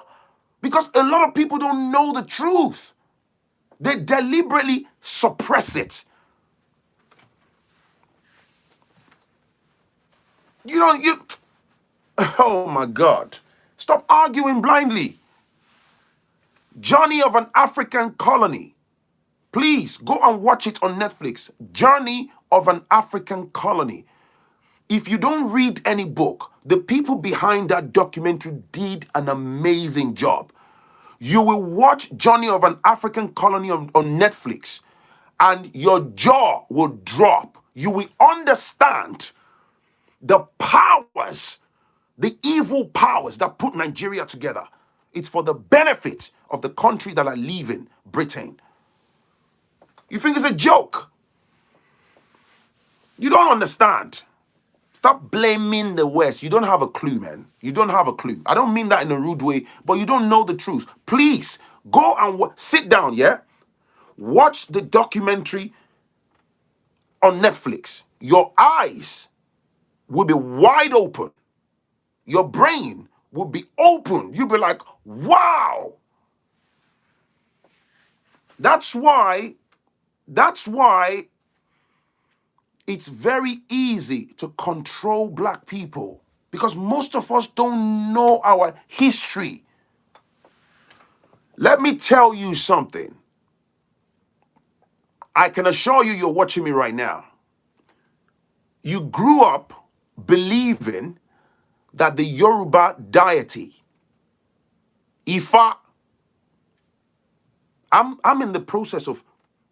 Because a lot of people don't know the truth. They deliberately suppress it. Oh my God. Stop arguing blindly. Journey of an African colony. Please go and watch it on Netflix. Journey of an African colony. If you don't read any book, the people behind that documentary did an amazing job. You will watch Journey of an African Colony on Netflix and your jaw will drop. You will understand the powers, the evil powers that put Nigeria together. It's for the benefit of the country that are leaving, Britain. You think it's a joke? You don't understand. Stop blaming the West. You don't have a clue, man. You don't have a clue. I don't mean that in a rude way, but you don't know the truth. Please go and sit down, yeah? Watch the documentary on Netflix. Your eyes will be wide open. Your brain will be open. You'll be like, wow. That's why it's very easy to control black people, because most of us don't know our history. Let me tell you something. I can assure you, you're watching me right now. You grew up believing that the Yoruba deity, Ifa, I'm in the process of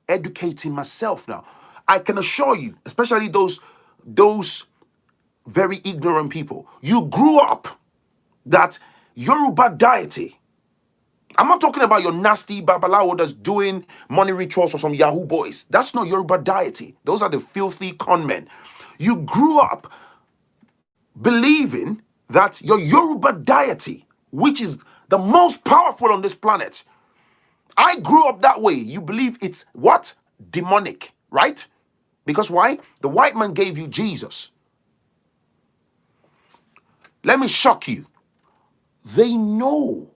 educating myself now. I can assure you, especially those very ignorant people, you grew up that Yoruba deity. I'm not talking about your nasty babalawo that's doing money rituals for some Yahoo boys. That's not Yoruba deity. Those are the filthy con men. You grew up believing that your Yoruba deity, which is the most powerful on this planet, I grew up that way. You believe it's what? Demonic, right? Because why? The white man gave you Jesus. Let me shock you. They know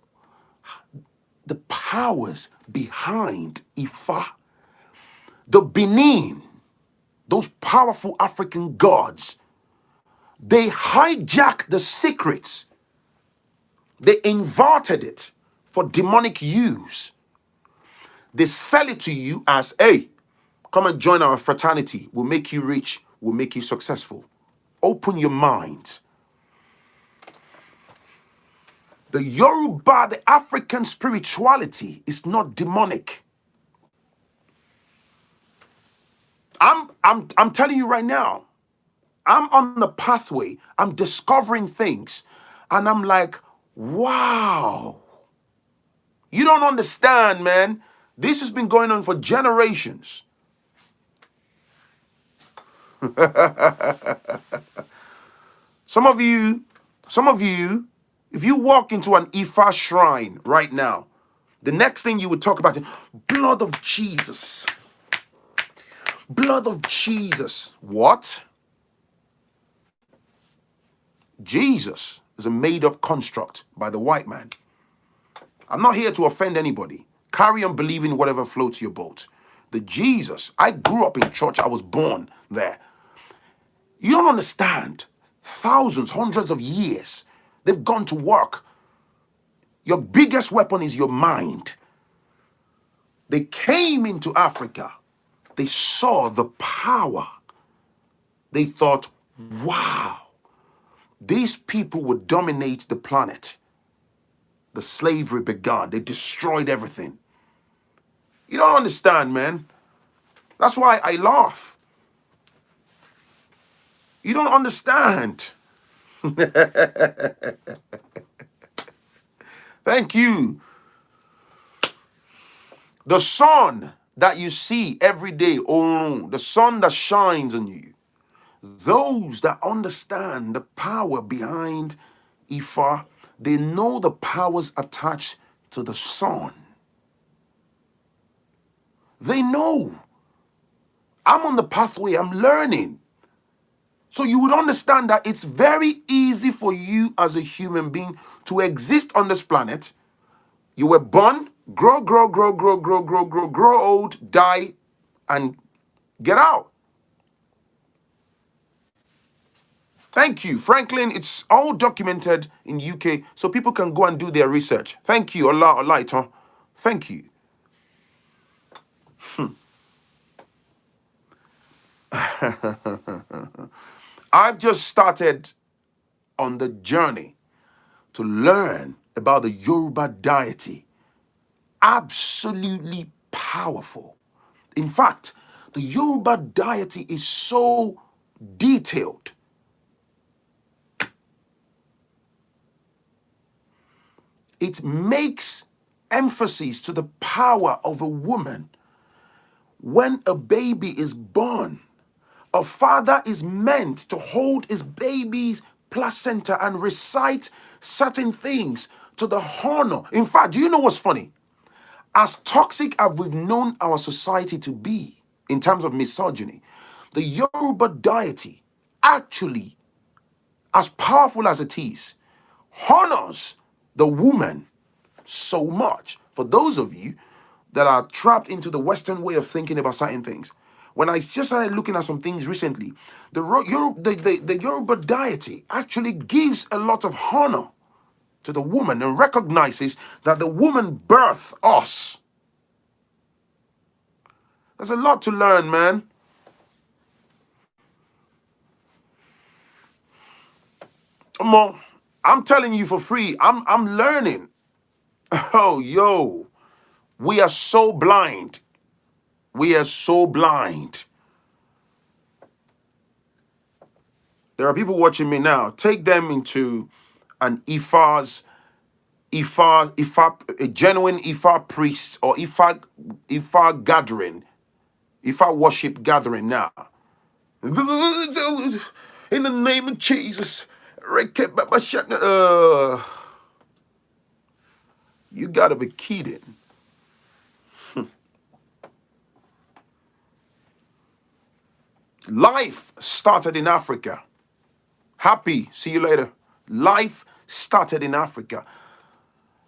the powers behind Ifa. The Benin, those powerful African gods, they hijacked the secrets. They inverted it for demonic use. They sell it to you as, hey, come and join our fraternity. We'll make you rich. We'll make you successful. Open your mind. The Yoruba, the African spirituality is not demonic. I'm telling you right now, I'm on the pathway. I'm discovering things. And I'm like, wow. You don't understand, man. This has been going on for generations. Some of you, if you walk into an Ifa shrine right now, the next thing you would talk about is blood of Jesus. Blood of Jesus. What? Jesus is a made-up construct by the white man. I'm not here to offend anybody. Carry on believing whatever floats your boat. The Jesus, I grew up in church. I was born there. You don't understand. Thousands, hundreds of years, they've gone to work. Your biggest weapon is your mind. They came into Africa. They saw the power. They thought, wow, these people would dominate the planet. The slavery began. They destroyed everything. You don't understand, man. That's why I laugh. You don't understand. Thank you. The sun that you see every day, the sun that shines on you, those that understand the power behind Ifa, they know the powers attached to the sun. They know. I'm on the pathway, I'm learning. So you would understand that it's very easy for you as a human being to exist on this planet. You were born, grow old, die, and get out. Thank you. Phrankleen, it's all documented in UK, so people can go and do their research. Thank you. Allah, huh? Thank you. I've just started on the journey to learn about the Yoruba deity. Absolutely powerful. In fact, the Yoruba deity is so detailed. It makes emphasis to the power of a woman. When a baby is born, A father is meant to hold his baby's placenta and recite certain things to the honor. In fact, do you know what's funny? As toxic as we've known our society to be in terms of misogyny, the Yoruba deity actually, as powerful as it is, honors the woman so much. For those of you that are trapped into the Western way of thinking about certain things, when I just started looking at some things recently, the Yoruba deity actually gives a lot of honor to the woman and recognizes that the woman birthed us. There's a lot to learn, man. Come on. I'm telling you for free. I'm learning. Oh, yo. We are so blind. We are so blind. There are people watching me now. Take them into an a genuine Ifa priest or Ifa gathering, Ifa worship gathering now. In the name of Jesus. You gotta be kidding. Life started in Africa. Happy, see you later. Life started in Africa.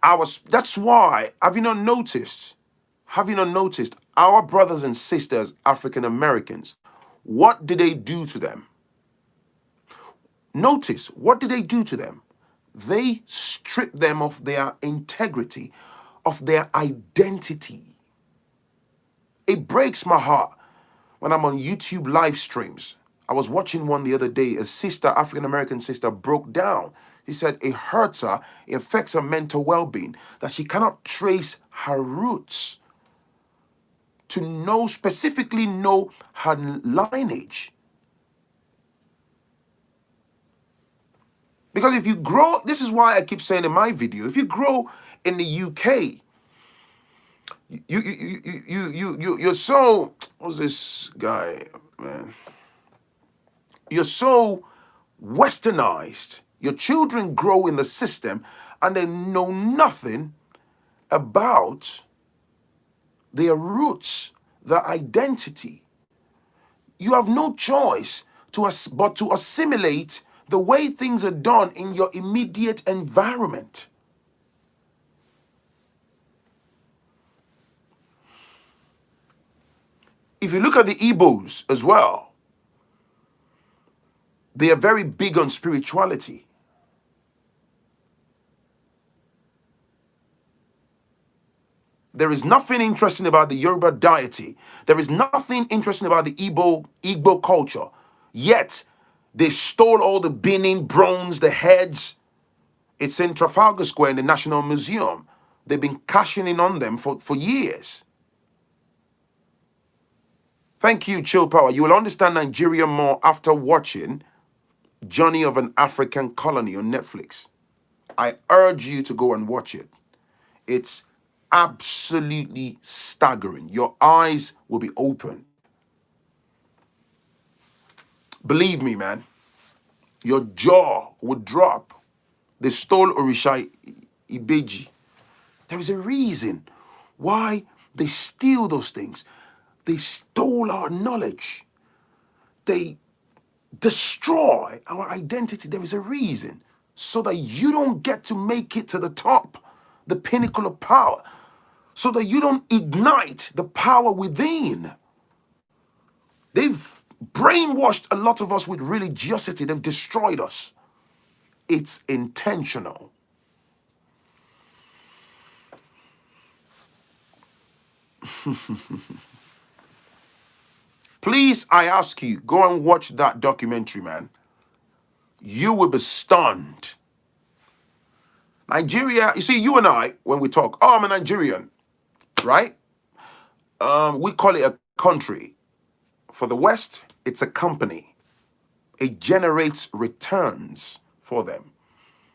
That's why, have you not noticed? Have you not noticed our brothers and sisters, African Americans, what did they do to them? Notice, what did they do to them? They stripped them of their integrity, of their identity. It breaks my heart when I'm on YouTube live streams. I was watching one the other day. A sister, African American sister, broke down. She said it hurts her, it affects her mental well-being, that she cannot trace her roots to specifically know her lineage. Because if you grow, this is why I keep saying in my video, if you grow in the UK, you're so, what's this guy, man? You're so westernized. Your children grow in the system and they know nothing about their roots, their identity. You have no choice but to assimilate the way things are done in your immediate environment. If you look at the Igbos as well, they are very big on spirituality. There is nothing interesting about the Yoruba deity. There is nothing interesting about the Igbo culture. Yet, they stole all the Benin bronze, the heads. It's in Trafalgar Square in the National Museum. They've been cashing in on them for years. Thank you, Chill Power. You will understand Nigeria more after watching Journey of an African Colony on Netflix. I urge you to go and watch it. It's absolutely staggering. Your eyes will be open. Believe me, man. Your jaw would drop. They stole Orisha Ibeji. There is a reason why they steal those things. They stole our knowledge. They destroy our identity. There is a reason. So that you don't get to make it to the top, the pinnacle of power. So that you don't ignite the power within. They've brainwashed a lot of us with religiosity. They've destroyed us. It's intentional. Please, I ask you, go and watch that documentary, man. You will be stunned. Nigeria, you see, you and I, when we talk, oh, I'm a Nigerian, right? We call it a country. For the West, it's a company. It generates returns for them.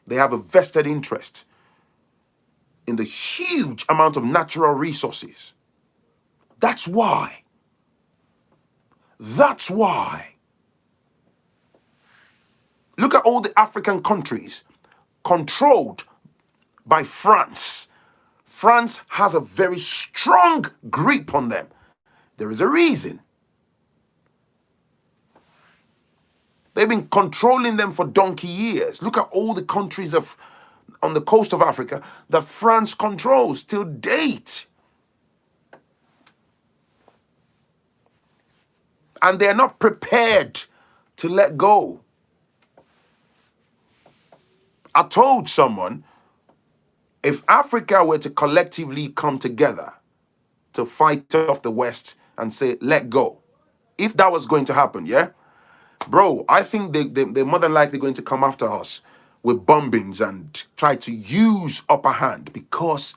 They have a vested interest in the huge amount of natural resources. That's why Look at all the African countries controlled by France. France has a very strong grip on them. There is a reason. They've been controlling them for donkey years. Look at all the countries on the coast of Africa that France controls till date. And they're not prepared to let go. I told someone, if Africa were to collectively come together to fight off the West and say, let go, if that was going to happen, yeah? Bro, I think they're more than likely going to come after us with bombings and try to use upper hand. Because,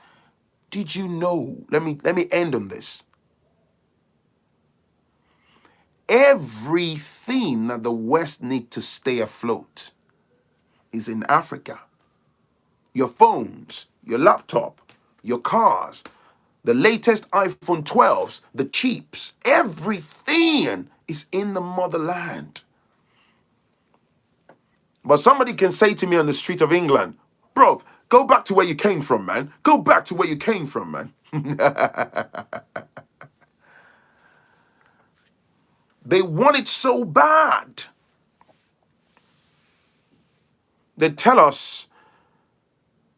did you know, let me end on this. Everything that the West need to stay afloat is in Africa. Your phones, your laptop, your cars, the latest iPhone 12s, the cheaps, everything is in the motherland. But somebody can say to me on the street of England, bro, go back to where you came from, man. Go back to where you came from, man. They want it so bad. They tell us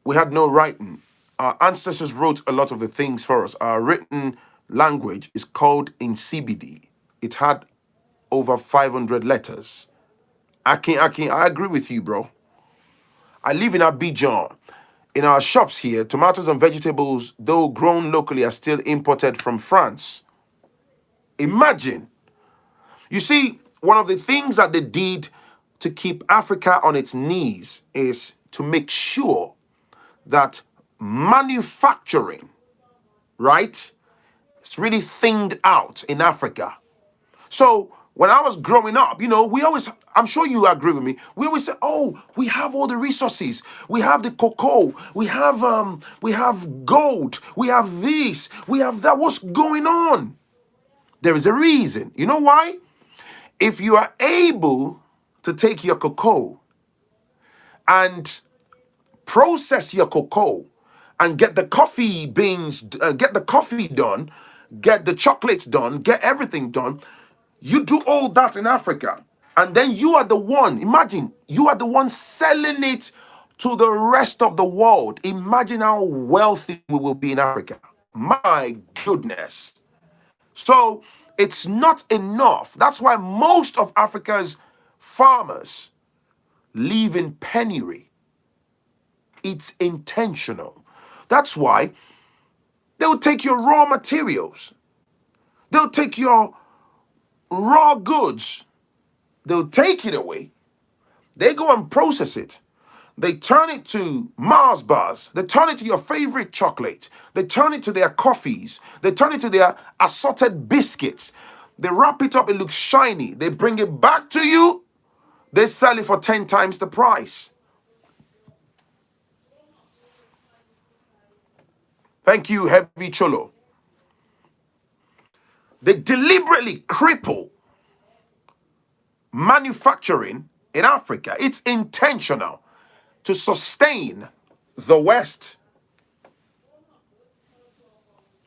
we had no writing. Our ancestors wrote a lot of the things for us. Our written language is called in CBD. It had over 500 letters. I agree with you, bro. I live in Abidjan. In our shops here, tomatoes and vegetables, though grown locally, are still imported from France. Imagine. You see, one of the things that they did to keep Africa on its knees is to make sure that manufacturing, right, it's really thinned out in Africa. So when I was growing up, we always, I'm sure you agree with me, we always say, oh, we have all the resources. We have the cocoa. We have gold. We have this. We have that. What's going on? There is a reason. You know why? If you are able to take your cocoa and process your cocoa and get the coffee beans, get the coffee done, get the chocolates done, get everything done, you do all that in Africa. And then you are the one, imagine, you are the one selling it to the rest of the world. Imagine how wealthy we will be in Africa. My goodness. So it's not enough. That's why most of Africa's farmers live in penury. It's intentional. That's why they'll take your raw materials. They'll take your raw goods. They'll take it away. They go and process it. They turn it to Mars bars. They turn it to your favorite chocolate. They turn it to their coffees. They turn it to their assorted biscuits. They wrap it up. It looks shiny. They bring it back to you. They sell it for 10 times the price. Thank you, Heavy Cholo. They deliberately cripple manufacturing in Africa. It's intentional to sustain the West.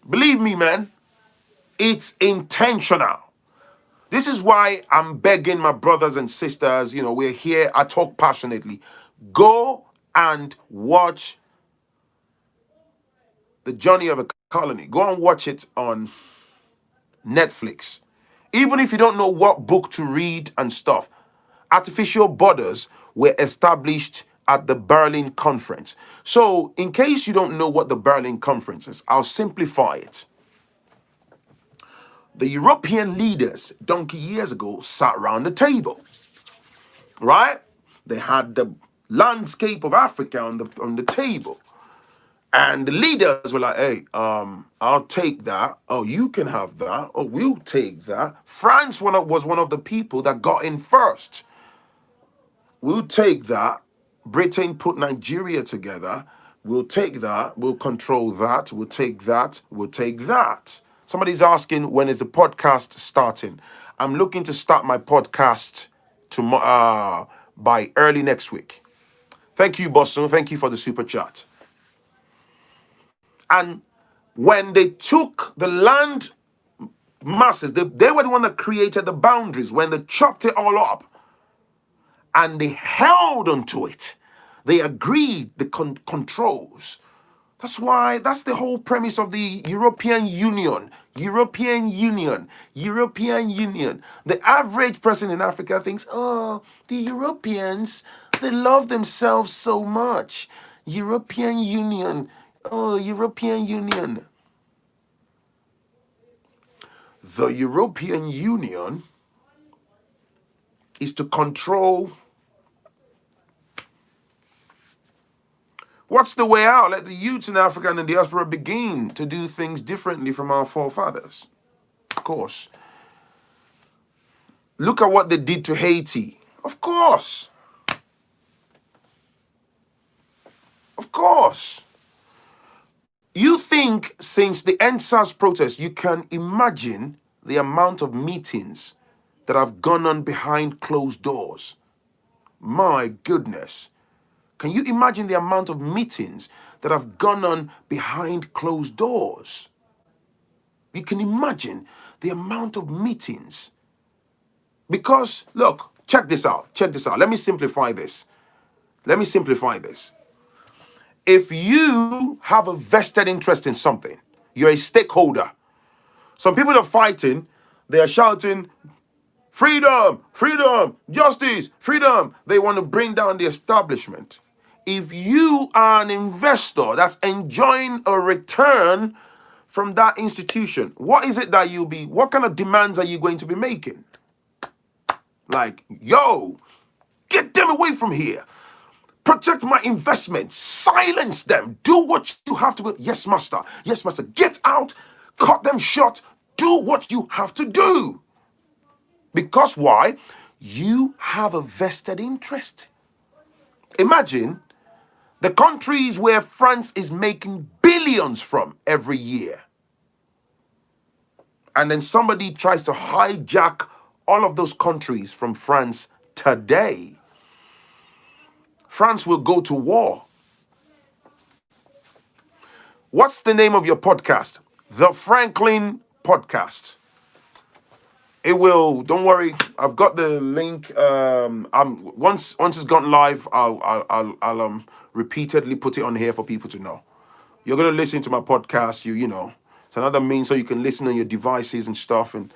Believe me, man, it's intentional. This is why I'm begging my brothers and sisters, we're here, I talk passionately. Go and watch The Journey of a Colony. Go and watch it on Netflix. Even if you don't know what book to read and stuff, artificial borders were established at the Berlin Conference. So, in case you don't know what the Berlin Conference is, I'll simplify it. The European leaders, donkey years ago, sat around the table, right? They had the landscape of Africa on the table. And the leaders were like, hey, I'll take that. Oh, you can have that. Oh, we'll take that. France was one of the people that got in first. We'll take that. Britain put Nigeria together. We'll take that. We'll control that. We'll take that. We'll take that. Somebody's asking, when is the podcast starting? I'm looking to start my podcast tomorrow, by early next week. Thank you, Boston. Thank you for the super chat. And when they took the land masses, they were the one that created the boundaries. When they chopped it all up and they held onto it, they agreed the controls. That's the whole premise of the European Union. European Union. European Union. The average person in Africa thinks, oh, the Europeans, they love themselves so much. European Union. Oh, European Union. The European Union is to control. What's the way out? Let the youths in Africa and the diaspora begin to do things differently from our forefathers. Of course. Look at what they did to Haiti. Of course. Of course. You think since the EndSars protest, you can imagine the amount of meetings that have gone on behind closed doors. My goodness. Can you imagine the amount of meetings that have gone on behind closed doors? You can imagine the amount of meetings. Because, look, check this out. Check this out. Let me simplify this. If you have a vested interest in something, you're a stakeholder. Some people are fighting, they are shouting, freedom, freedom, justice, freedom. They want to bring down the establishment. If you are an investor that's enjoying a return from that institution, what is it that what kind of demands are you going to be making? Like, yo, get them away from here. Protect my investment. Silence them. Do what you have to do. Yes, master. Yes, master. Get out. Cut them short. Do what you have to do. Because why? You have a vested interest. Imagine the countries where France is making billions from every year. And then somebody tries to hijack all of those countries from France today. France will go to war. What's the name of your podcast? The Phrankleen Podcast. It will, don't worry, I've got the link. Once it's gone live, I'll repeatedly put it on here for people to know. You're gonna listen to my podcast, you know. It's another means so you can listen on your devices and stuff. And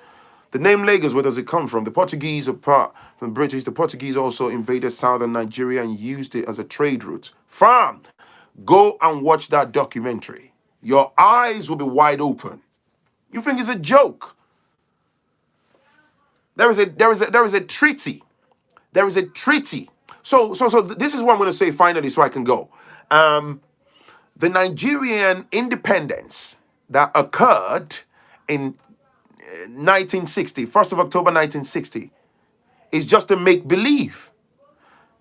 the name Lagos, where does it come from? The Portuguese, apart from the British, the Portuguese also invaded southern Nigeria and used it as a trade route. Fam, go and watch that documentary. Your eyes will be wide open. You think it's a joke? There is a treaty. There is a treaty. So this is what I'm going to say finally, so I can go. The Nigerian independence that occurred in 1960, 1st of October 1960, is just a make-believe.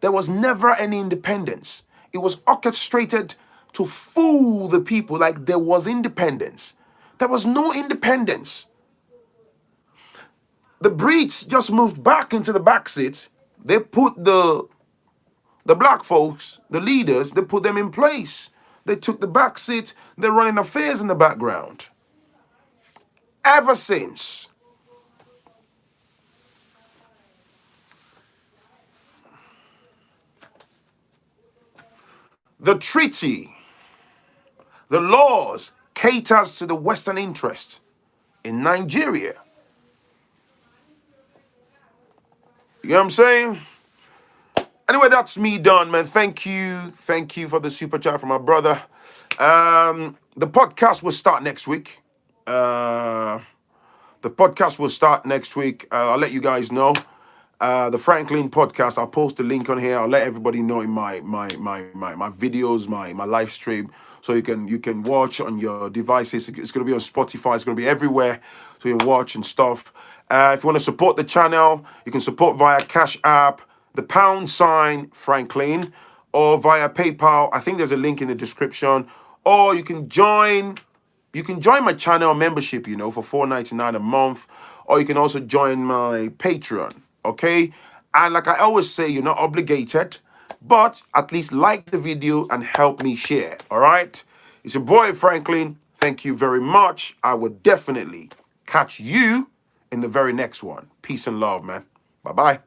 There was never any independence. It was orchestrated to fool the people like there was independence. There was no independence. The Brits just moved back into the back seat. They put the black folks, the leaders, they put them in place. They took the back seat. They're running affairs in the background. Ever since. The treaty, the laws caters to the Western interest in Nigeria. You know what I'm saying? Anyway, that's me done, man. Thank you. Thank you for the super chat from my brother. The podcast will start next week. I'll let you guys know. The Phrankleen podcast, I'll post the link on here. I'll let everybody know in my videos, my live stream. So you can watch on your devices. It's going to be on Spotify. It's going to be everywhere. So you can watch and stuff. If you want to support the channel, you can support via Cash App, the # Phrankleen, or via PayPal. I think there's a link in the description. Or you can join my channel membership, for $4.99 a month. Or you can also join my Patreon, okay? And like I always say, you're not obligated, but at least like the video and help me share. All right. It's your boy, Phrankleen. Thank you very much. I will definitely catch you in the very next one. Peace and love, man. Bye-bye.